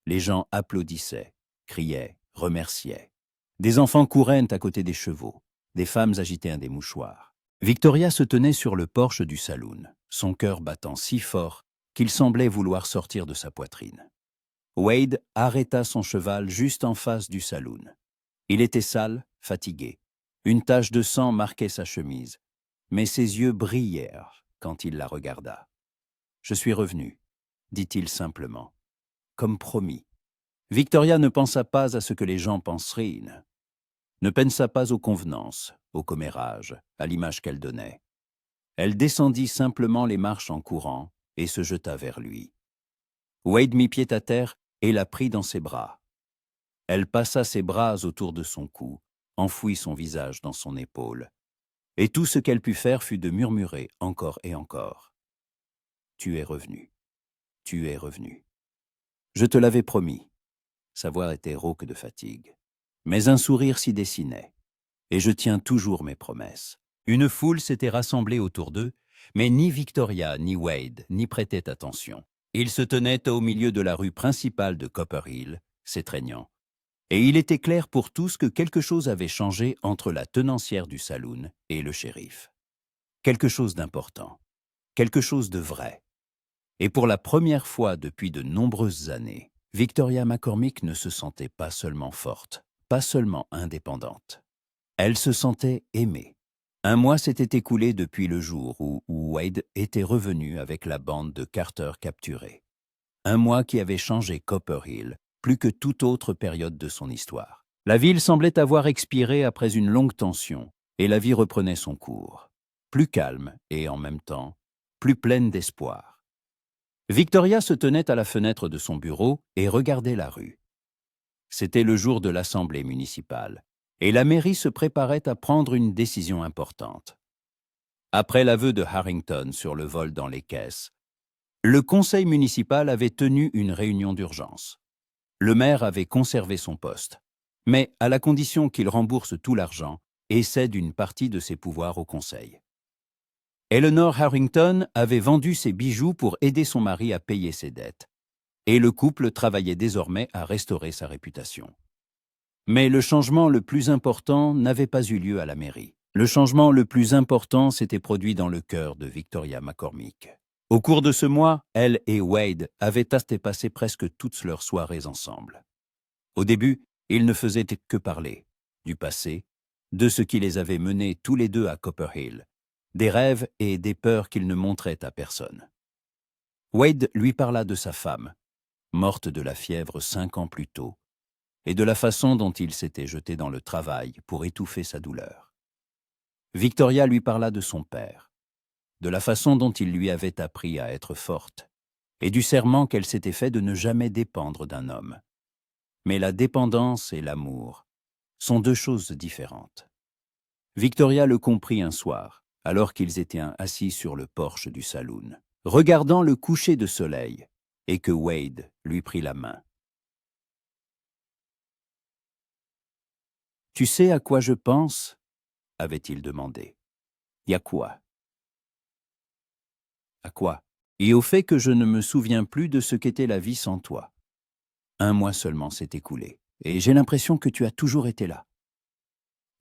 Les gens applaudissaient, criaient, remerciaient. Des enfants couraient à côté des chevaux, des femmes agitaient des mouchoirs. Victoria se tenait sur le porche du saloon, son cœur battant si fort qu'il semblait vouloir sortir de sa poitrine. Wade arrêta son cheval juste en face du saloon. Il était sale, fatigué. Une tache de sang marquait sa chemise, mais ses yeux brillèrent quand il la regarda. « Je suis revenu, » dit-il simplement, comme promis. Victoria ne pensa pas à ce que les gens penseraient, ne pensa pas aux convenances, au commérage, à l'image qu'elle donnait. Elle descendit simplement les marches en courant et se jeta vers lui. Wade mit pied à terre et la prit dans ses bras. Elle passa ses bras autour de son cou, enfouit son visage dans son épaule, et tout ce qu'elle put faire fut de murmurer encore et encore. « Tu es revenu. Tu es revenu. Je te l'avais promis. » Sa voix était rauque de fatigue. Mais un sourire s'y dessinait, et je tiens toujours mes promesses. Une foule s'était rassemblée autour d'eux, mais ni Victoria, ni Wade n'y prêtaient attention. Ils se tenaient au milieu de la rue principale de Copper Hill, s'étreignant. Et il était clair pour tous que quelque chose avait changé entre la tenancière du saloon et le shérif. Quelque chose d'important, quelque chose de vrai. Et pour la première fois depuis de nombreuses années, Victoria McCormick ne se sentait pas seulement forte, pas seulement indépendante. Elle se sentait aimée. Un mois s'était écoulé depuis le jour où Wade était revenu avec la bande de Carter capturée. Un mois qui avait changé Copper Hill plus que toute autre période de son histoire. La ville semblait avoir expiré après une longue tension, et la vie reprenait son cours, plus calme et, en même temps, plus pleine d'espoir. Victoria se tenait à la fenêtre de son bureau et regardait la rue. C'était le jour de l'Assemblée municipale, et la mairie se préparait à prendre une décision importante. Après l'aveu de Harrington sur le vol dans les caisses, le conseil municipal avait tenu une réunion d'urgence. Le maire avait conservé son poste, mais à la condition qu'il rembourse tout l'argent et cède une partie de ses pouvoirs au conseil. Eleanor Harrington avait vendu ses bijoux pour aider son mari à payer ses dettes, et le couple travaillait désormais à restaurer sa réputation. Mais le changement le plus important n'avait pas eu lieu à la mairie. Le changement le plus important s'était produit dans le cœur de Victoria McCormick. Au cours de ce mois, elle et Wade avaient passé presque toutes leurs soirées ensemble. Au début, ils ne faisaient que parler du passé, de ce qui les avait menés tous les deux à Copperhill, des rêves et des peurs qu'ils ne montraient à personne. Wade lui parla de sa femme, morte de la fièvre 5 ans plus tôt, et de la façon dont il s'était jeté dans le travail pour étouffer sa douleur. Victoria lui parla de son père, de la façon dont il lui avait appris à être forte, et du serment qu'elle s'était fait de ne jamais dépendre d'un homme. Mais la dépendance et l'amour sont deux choses différentes. Victoria le comprit un soir, alors qu'ils étaient assis sur le porche du saloon, regardant le coucher de soleil, et que Wade lui prit la main. « Tu sais à quoi je pense ?» avait-il demandé. « Y a quoi ?»« À quoi ? Et au fait que je ne me souviens plus de ce qu'était la vie sans toi. 1 mois seulement s'est écoulé, et j'ai l'impression que tu as toujours été là. »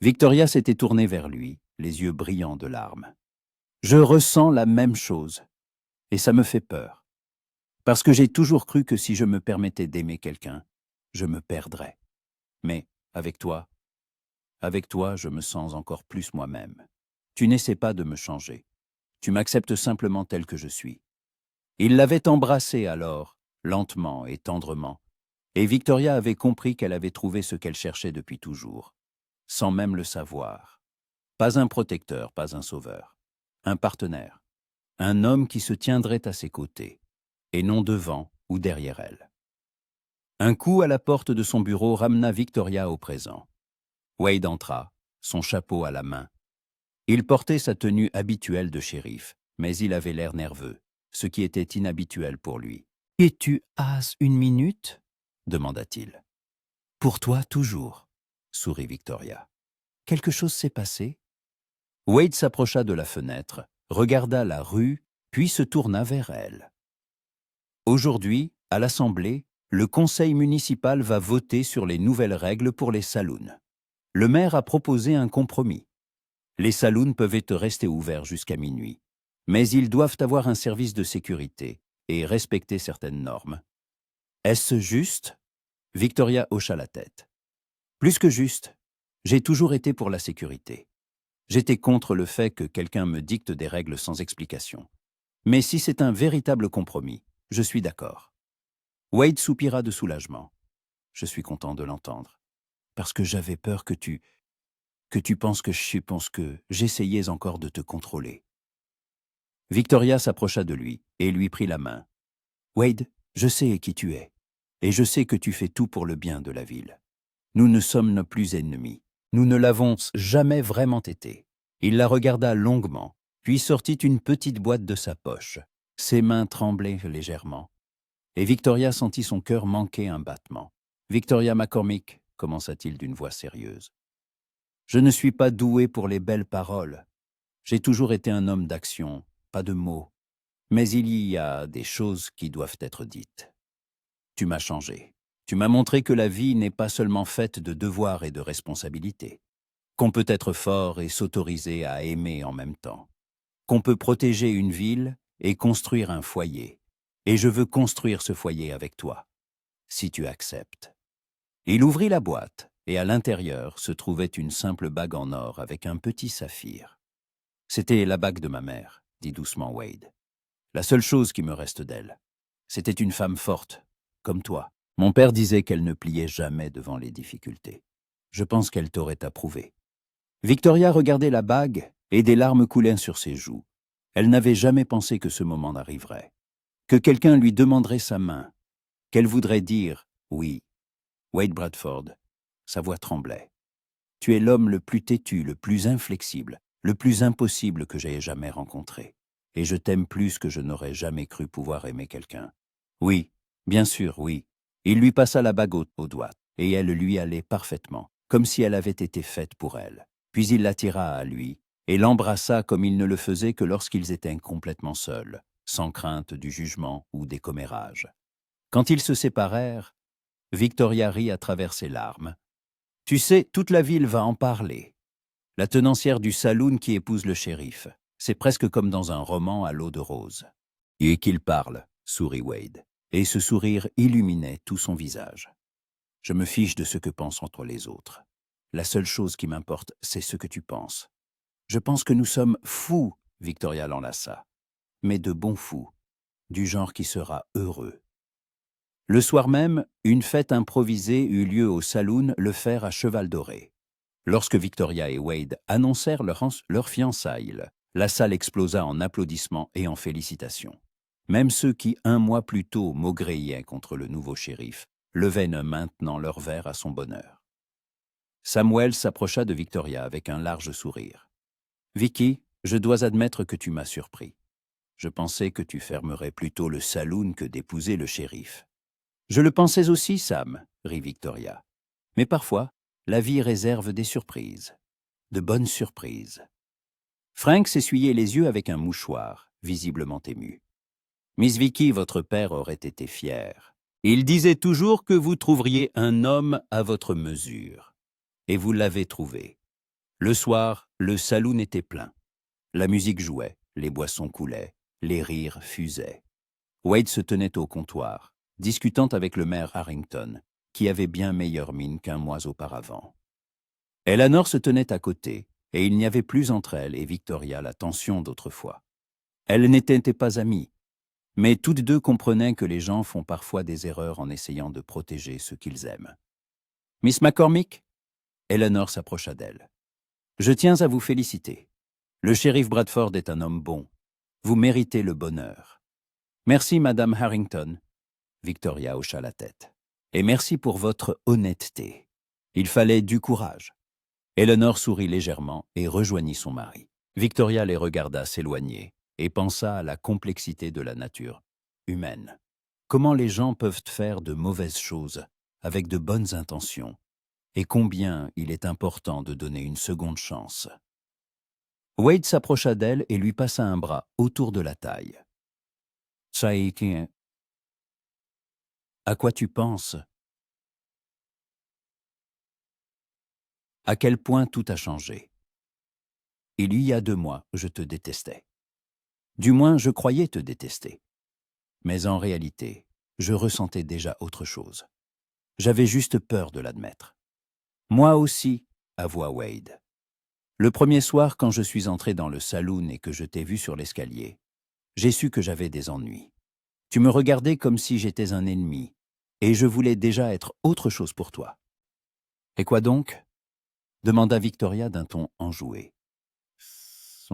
Victoria s'était tournée vers lui, les yeux brillants de larmes. « Je ressens la même chose, et ça me fait peur. Parce que j'ai toujours cru que si je me permettais d'aimer quelqu'un, je me perdrais. Mais avec toi, je me sens encore plus moi-même. Tu n'essaies pas de me changer. Tu m'acceptes simplement tel que je suis. » Il l'avait embrassée alors, lentement et tendrement, et Victoria avait compris qu'elle avait trouvé ce qu'elle cherchait depuis toujours, sans même le savoir. Pas un protecteur, pas un sauveur. Un partenaire. Un homme qui se tiendrait à ses côtés, et non devant ou derrière elle. Un coup à la porte de son bureau ramena Victoria au présent. Wade entra, son chapeau à la main. Il portait sa tenue habituelle de shérif, mais il avait l'air nerveux, ce qui était inhabituel pour lui. « Et tu as 1 minute ?» demanda-t-il. « Pour toi toujours, » sourit Victoria. « Quelque chose s'est passé ?» Wade s'approcha de la fenêtre, regarda la rue, puis se tourna vers elle. « Aujourd'hui, à l'Assemblée, le conseil municipal va voter sur les nouvelles règles pour les saloons. Le maire a proposé un compromis. Les saloons peuvent rester ouverts jusqu'à minuit, mais ils doivent avoir un service de sécurité et respecter certaines normes. Est-ce juste ? » Victoria hocha la tête. « Plus que juste. J'ai toujours été pour la sécurité. J'étais contre le fait que quelqu'un me dicte des règles sans explication. Mais si c'est un véritable compromis, je suis d'accord. » Wade soupira de soulagement. « Je suis content de l'entendre. Parce que j'avais peur que tu penses que je pense que j'essayais encore de te contrôler. » Victoria s'approcha de lui et lui prit la main. « Wade, je sais qui tu es, et je sais que tu fais tout pour le bien de la ville. Nous ne sommes plus ennemis. Nous ne l'avons jamais vraiment été. » Il la regarda longuement, puis sortit une petite boîte de sa poche. Ses mains tremblaient légèrement, et Victoria sentit son cœur manquer un battement. « Victoria McCormick, » commença-t-il d'une voix sérieuse. « Je ne suis pas doué pour les belles paroles. J'ai toujours été un homme d'action, pas de mots. Mais il y a des choses qui doivent être dites. Tu m'as changé. Tu m'as montré que la vie n'est pas seulement faite de devoirs et de responsabilités. Qu'on peut être fort et s'autoriser à aimer en même temps. Qu'on peut protéger une ville et construire un foyer. Et je veux construire ce foyer avec toi, si tu acceptes. » Il ouvrit la boîte, et à l'intérieur se trouvait une simple bague en or avec un petit saphir. « C'était la bague de ma mère, » dit doucement Wade. « La seule chose qui me reste d'elle. C'était une femme forte, comme toi. Mon père disait qu'elle ne pliait jamais devant les difficultés. Je pense qu'elle t'aurait approuvé. » Victoria regardait la bague et des larmes coulaient sur ses joues. Elle n'avait jamais pensé que ce moment arriverait. Que quelqu'un lui demanderait sa main. Qu'elle voudrait dire « oui ». Wade Bradford, sa voix tremblait. « Tu es l'homme le plus têtu, le plus inflexible, le plus impossible que j'aie jamais rencontré. Et je t'aime plus que je n'aurais jamais cru pouvoir aimer quelqu'un. » « Oui, bien sûr, oui. » Il lui passa la bague au doigt, et elle lui allait parfaitement, comme si elle avait été faite pour elle. Puis il l'attira à lui, et l'embrassa comme il ne le faisait que lorsqu'ils étaient complètement seuls, sans crainte du jugement ou des commérages. Quand ils se séparèrent, Victoria rit à travers ses larmes, Tu sais, toute la ville va en parler. La tenancière du saloon qui épouse le shérif. C'est presque comme dans un roman à l'eau de rose. Et qu'il parle, sourit Wade, et ce sourire illuminait tout son visage. Je me fiche de ce que pensent entre les autres. La seule chose qui m'importe, c'est ce que tu penses. Je pense que nous sommes fous, Victoria l'enlaça, mais de bons fous, du genre qui sera heureux. Le soir même, une fête improvisée eut lieu au saloon Le Fer à Cheval Doré. Lorsque Victoria et Wade annoncèrent leur fiançailles, la salle explosa en applaudissements et en félicitations. Même ceux qui, un mois plus tôt, maugréillaient contre le nouveau shérif, levaient maintenant leur verre à son bonheur. Samuel s'approcha de Victoria avec un large sourire. « Vicky, je dois admettre que tu m'as surpris. Je pensais que tu fermerais plutôt le saloon que d'épouser le shérif. »« Je le pensais aussi, Sam, » rit Victoria. « Mais parfois, la vie réserve des surprises. De bonnes surprises. » Frank s'essuyait les yeux avec un mouchoir, visiblement ému. « Miss Vicky, votre père aurait été fier. Il disait toujours que vous trouveriez un homme à votre mesure. Et vous l'avez trouvé. Le soir, le saloon était plein. La musique jouait, les boissons coulaient, les rires fusaient. Wade se tenait au comptoir, discutant avec le maire Harrington, qui avait bien meilleure mine qu'un mois auparavant. Eleanor se tenait à côté, et il n'y avait plus entre elle et Victoria la tension d'autrefois. Elles n'étaient pas amies, mais toutes deux comprenaient que les gens font parfois des erreurs en essayant de protéger ceux qu'ils aiment. « Miss McCormick ?» Eleanor s'approcha d'elle. « Je tiens à vous féliciter. Le shérif Bradford est un homme bon. Vous méritez le bonheur. »« Merci, Madame Harrington. » Victoria hocha la tête. « Et merci pour votre honnêteté. Il fallait du courage. » Eleanor sourit légèrement et rejoignit son mari. Victoria les regarda s'éloigner et pensa à la complexité de la nature humaine. Comment les gens peuvent faire de mauvaises choses avec de bonnes intentions, et combien il est important de donner une seconde chance. Wade s'approcha d'elle et lui passa un bras autour de la taille. « Ça a été... À quoi tu penses? À quel point tout a changé. Il y a 2 mois, je te détestais. Du moins, je croyais te détester. Mais en réalité, je ressentais déjà autre chose. J'avais juste peur de l'admettre. Moi aussi, avoua Wade. Le premier soir, quand je suis entré dans le saloon et que je t'ai vu sur l'escalier, j'ai su que j'avais des ennuis. Tu me regardais comme si j'étais un ennemi, et je voulais déjà être autre chose pour toi. « Et quoi donc ?» demanda Victoria d'un ton enjoué. «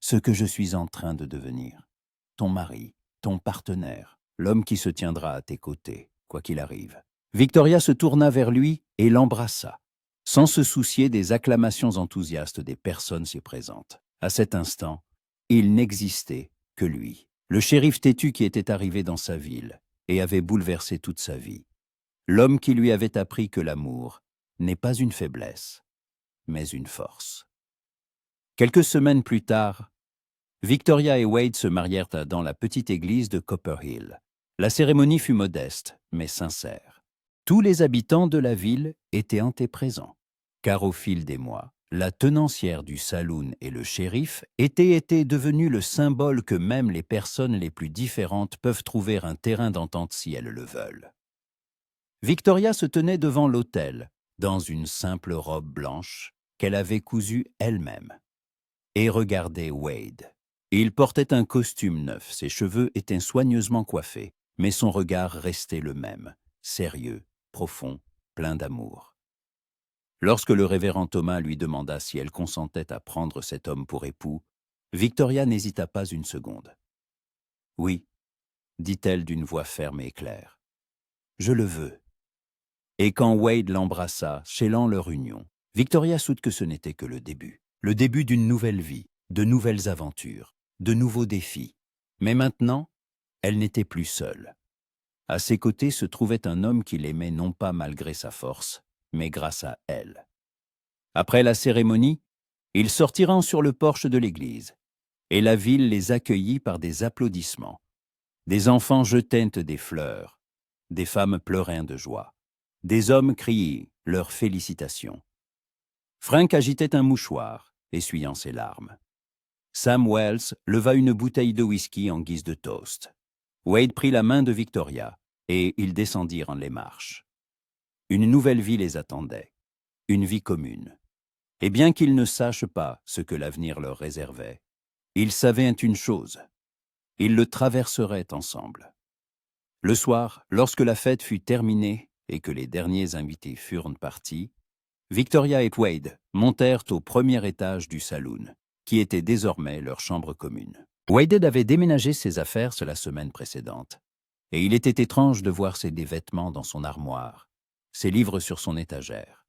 Ce que je suis en train de devenir. Ton mari, ton partenaire, l'homme qui se tiendra à tes côtés, quoi qu'il arrive. » Victoria se tourna vers lui et l'embrassa, sans se soucier des acclamations enthousiastes des personnes si présentes. À cet instant, il n'existait que lui, le shérif têtu qui était arrivé dans sa ville et avait bouleversé toute sa vie. L'homme qui lui avait appris que l'amour n'est pas une faiblesse, mais une force. Quelques semaines plus tard, Victoria et Wade se marièrent dans la petite église de Copper Hill. La cérémonie fut modeste, mais sincère. Tous les habitants de la ville étaient présents, car au fil des mois, la tenancière du saloon et le shérif étaient devenus le symbole que même les personnes les plus différentes peuvent trouver un terrain d'entente si elles le veulent. Victoria se tenait devant l'autel, dans une simple robe blanche qu'elle avait cousue elle-même, et regardait Wade. Il portait un costume neuf, ses cheveux étaient soigneusement coiffés, mais son regard restait le même, sérieux, profond, plein d'amour. Lorsque le révérend Thomas lui demanda si elle consentait à prendre cet homme pour époux, Victoria n'hésita pas une seconde. « Oui, » dit-elle d'une voix ferme et claire. « Je le veux. » Et quand Wade l'embrassa, scellant leur union, Victoria sut que ce n'était que le début d'une nouvelle vie, de nouvelles aventures, de nouveaux défis. Mais maintenant, elle n'était plus seule. À ses côtés se trouvait un homme qui l'aimait non pas malgré sa force, mais grâce à elle. Après la cérémonie, ils sortirent sur le porche de l'église, et la ville les accueillit par des applaudissements. Des enfants jetaient des fleurs, des femmes pleuraient de joie. Des hommes crient leurs félicitations. Frank agitait un mouchoir, essuyant ses larmes. Sam Wells leva une bouteille de whisky en guise de toast. Wade prit la main de Victoria, et ils descendirent les marches. Une nouvelle vie les attendait, une vie commune. Et bien qu'ils ne sachent pas ce que l'avenir leur réservait, ils savaient une chose, ils le traverseraient ensemble. Le soir, lorsque la fête fut terminée et que les derniers invités furent partis, Victoria et Wade montèrent au premier étage du saloon, qui était désormais leur chambre commune. Wade avait déménagé ses affaires la semaine précédente, et il était étrange de voir ses vêtements dans son armoire, ses livres sur son étagère.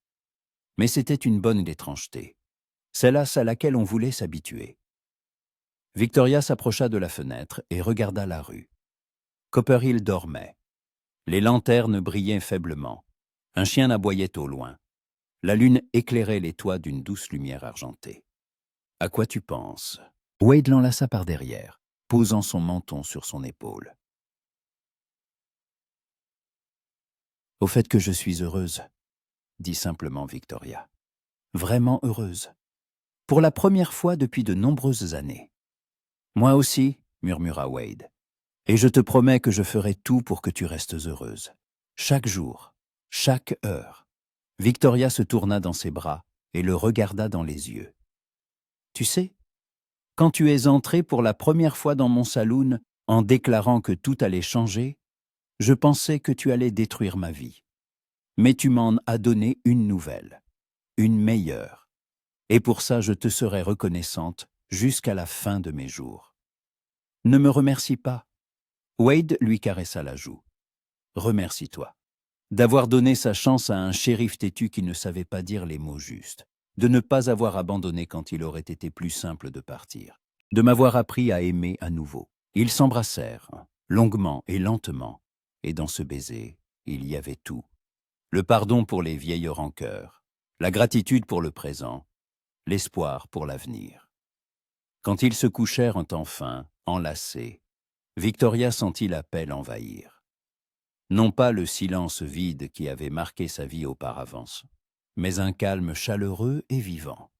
Mais c'était une bonne étrangeté, celle-là à laquelle on voulait s'habituer. Victoria s'approcha de la fenêtre et regarda la rue. Copperhill dormait. Les lanternes brillaient faiblement. Un chien aboyait au loin. La lune éclairait les toits d'une douce lumière argentée. « À quoi tu penses ?» Wade l'enlaça par derrière, posant son menton sur son épaule. « Au fait que je suis heureuse, » dit simplement Victoria. « Vraiment heureuse. Pour la première fois depuis de nombreuses années. »« Moi aussi, » murmura Wade. « Et je te promets que je ferai tout pour que tu restes heureuse. Chaque jour, chaque heure. » Victoria se tourna dans ses bras et le regarda dans les yeux. « Tu sais, quand tu es entré pour la première fois dans mon saloon en déclarant que tout allait changer, je pensais que tu allais détruire ma vie. Mais tu m'en as donné une nouvelle, une meilleure. Et pour ça, je te serai reconnaissante jusqu'à la fin de mes jours. Ne me remercie pas. » Wade lui caressa la joue. « Remercie-toi. D'avoir donné sa chance à un shérif têtu qui ne savait pas dire les mots justes, de ne pas avoir abandonné quand il aurait été plus simple de partir, de m'avoir appris à aimer à nouveau. » Ils s'embrassèrent, longuement et lentement, et dans ce baiser, il y avait tout. Le pardon pour les vieilles rancœurs, la gratitude pour le présent, l'espoir pour l'avenir. Quand ils se couchèrent enfin, enlacés, Victoria sentit la paix l'envahir. Non pas le silence vide qui avait marqué sa vie auparavant, mais un calme chaleureux et vivant,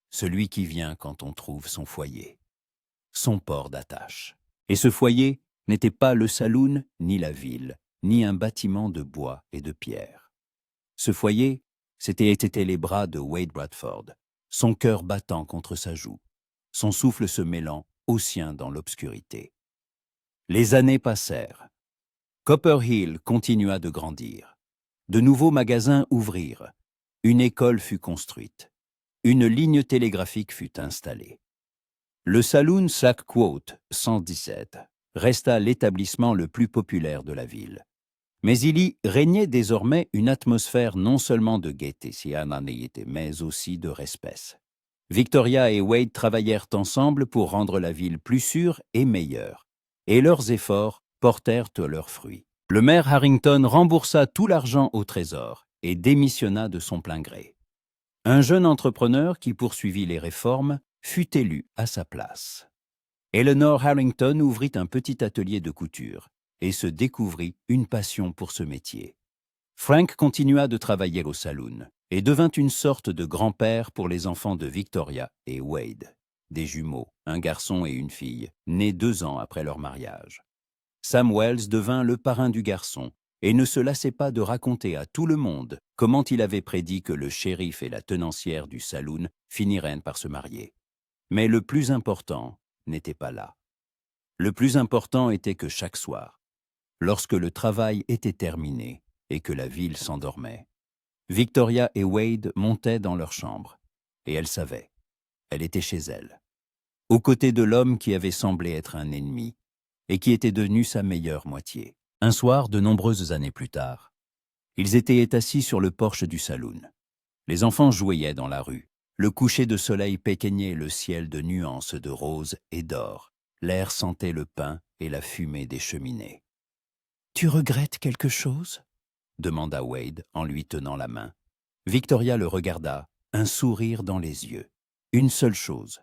celui qui vient quand on trouve son foyer, son port d'attache. Et ce foyer n'était pas le saloon, ni la ville, ni un bâtiment de bois et de pierre. Ce foyer, c'était les bras de Wade Bradford, son cœur battant contre sa joue, son souffle se mêlant au sien dans l'obscurité. Les années passèrent. Copperhill continua de grandir. De nouveaux magasins ouvrirent. Une école fut construite. Une ligne télégraphique fut installée. Le saloon Sackquote 117 resta l'établissement le plus populaire de la ville. Mais il y régnait désormais une atmosphère non seulement de gaieté, mais aussi de respect. Victoria et Wade travaillèrent ensemble pour rendre la ville plus sûre et meilleure, et leurs efforts portèrent leurs fruits. Le maire Harrington remboursa tout l'argent au trésor et démissionna de son plein gré. Un jeune entrepreneur qui poursuivit les réformes fut élu à sa place. Eleanor Harrington ouvrit un petit atelier de couture et se découvrit une passion pour ce métier. Frank continua de travailler au saloon et devint une sorte de grand-père pour les enfants de Victoria et Wade, des jumeaux, un garçon et une fille, nés 2 ans après leur mariage. Sam Wells devint le parrain du garçon et ne se lassait pas de raconter à tout le monde comment il avait prédit que le shérif et la tenancière du saloon finiraient par se marier. Mais le plus important n'était pas là. Le plus important était que chaque soir, lorsque le travail était terminé et que la ville s'endormait, Victoria et Wade montaient dans leur chambre, et elle savait, elle était chez elle, aux côtés de l'homme qui avait semblé être un ennemi et qui était devenu sa meilleure moitié. Un soir, de nombreuses années plus tard, ils étaient assis sur le porche du saloon. Les enfants jouaient dans la rue. Le coucher de soleil peignait le ciel de nuances de rose et d'or. L'air sentait le pain et la fumée des cheminées. « Tu regrettes quelque chose ?» demanda Wade en lui tenant la main. Victoria le regarda, un sourire dans les yeux. Une seule chose,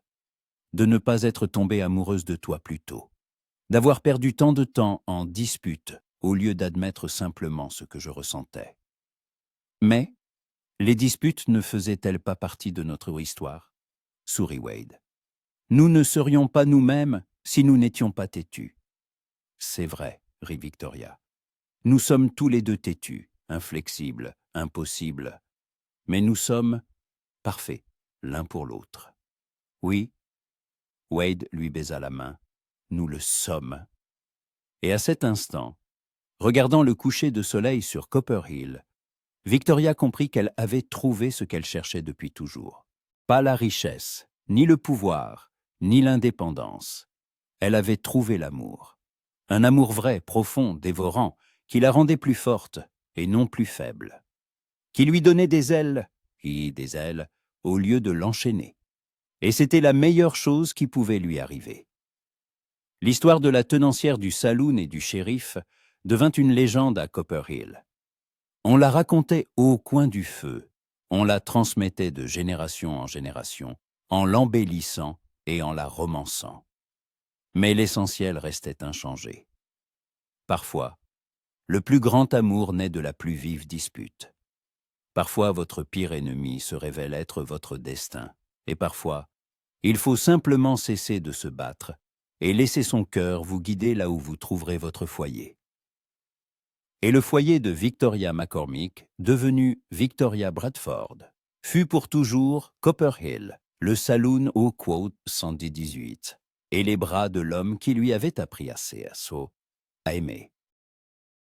de ne pas être tombée amoureuse de toi plus tôt, d'avoir perdu tant de temps en dispute au lieu d'admettre simplement ce que je ressentais. Mais les disputes ne faisaient-elles pas partie de notre histoire? Sourit Wade. Nous ne serions pas nous-mêmes si nous n'étions pas têtus. C'est vrai, rit Victoria. Nous sommes tous les deux têtus, inflexibles, impossibles. Mais nous sommes parfaits l'un pour l'autre. Oui, Wade lui baisa la main. Nous le sommes. Et à cet instant, regardant le coucher de soleil sur Copper Hill, Victoria comprit qu'elle avait trouvé ce qu'elle cherchait depuis toujours. Pas la richesse, ni le pouvoir, ni l'indépendance. Elle avait trouvé l'amour. Un amour vrai, profond, dévorant, qui la rendait plus forte et non plus faible. Qui lui donnait des ailes, au lieu de l'enchaîner. Et c'était la meilleure chose qui pouvait lui arriver. L'histoire de la tenancière du saloon et du shérif devint une légende à Copper Hill. On la racontait au coin du feu, on la transmettait de génération en génération, en l'embellissant et en la romançant. Mais l'essentiel restait inchangé. Parfois, le plus grand amour naît de la plus vive dispute. Parfois, votre pire ennemi se révèle être votre destin, et parfois, il faut simplement cesser de se battre et laisser son cœur vous guider là où vous trouverez votre foyer. Et le foyer de Victoria McCormick, devenu Victoria Bradford, fut pour toujours Copper Hill, le saloon au quote 118, et les bras de l'homme qui lui avait appris assez à aimer.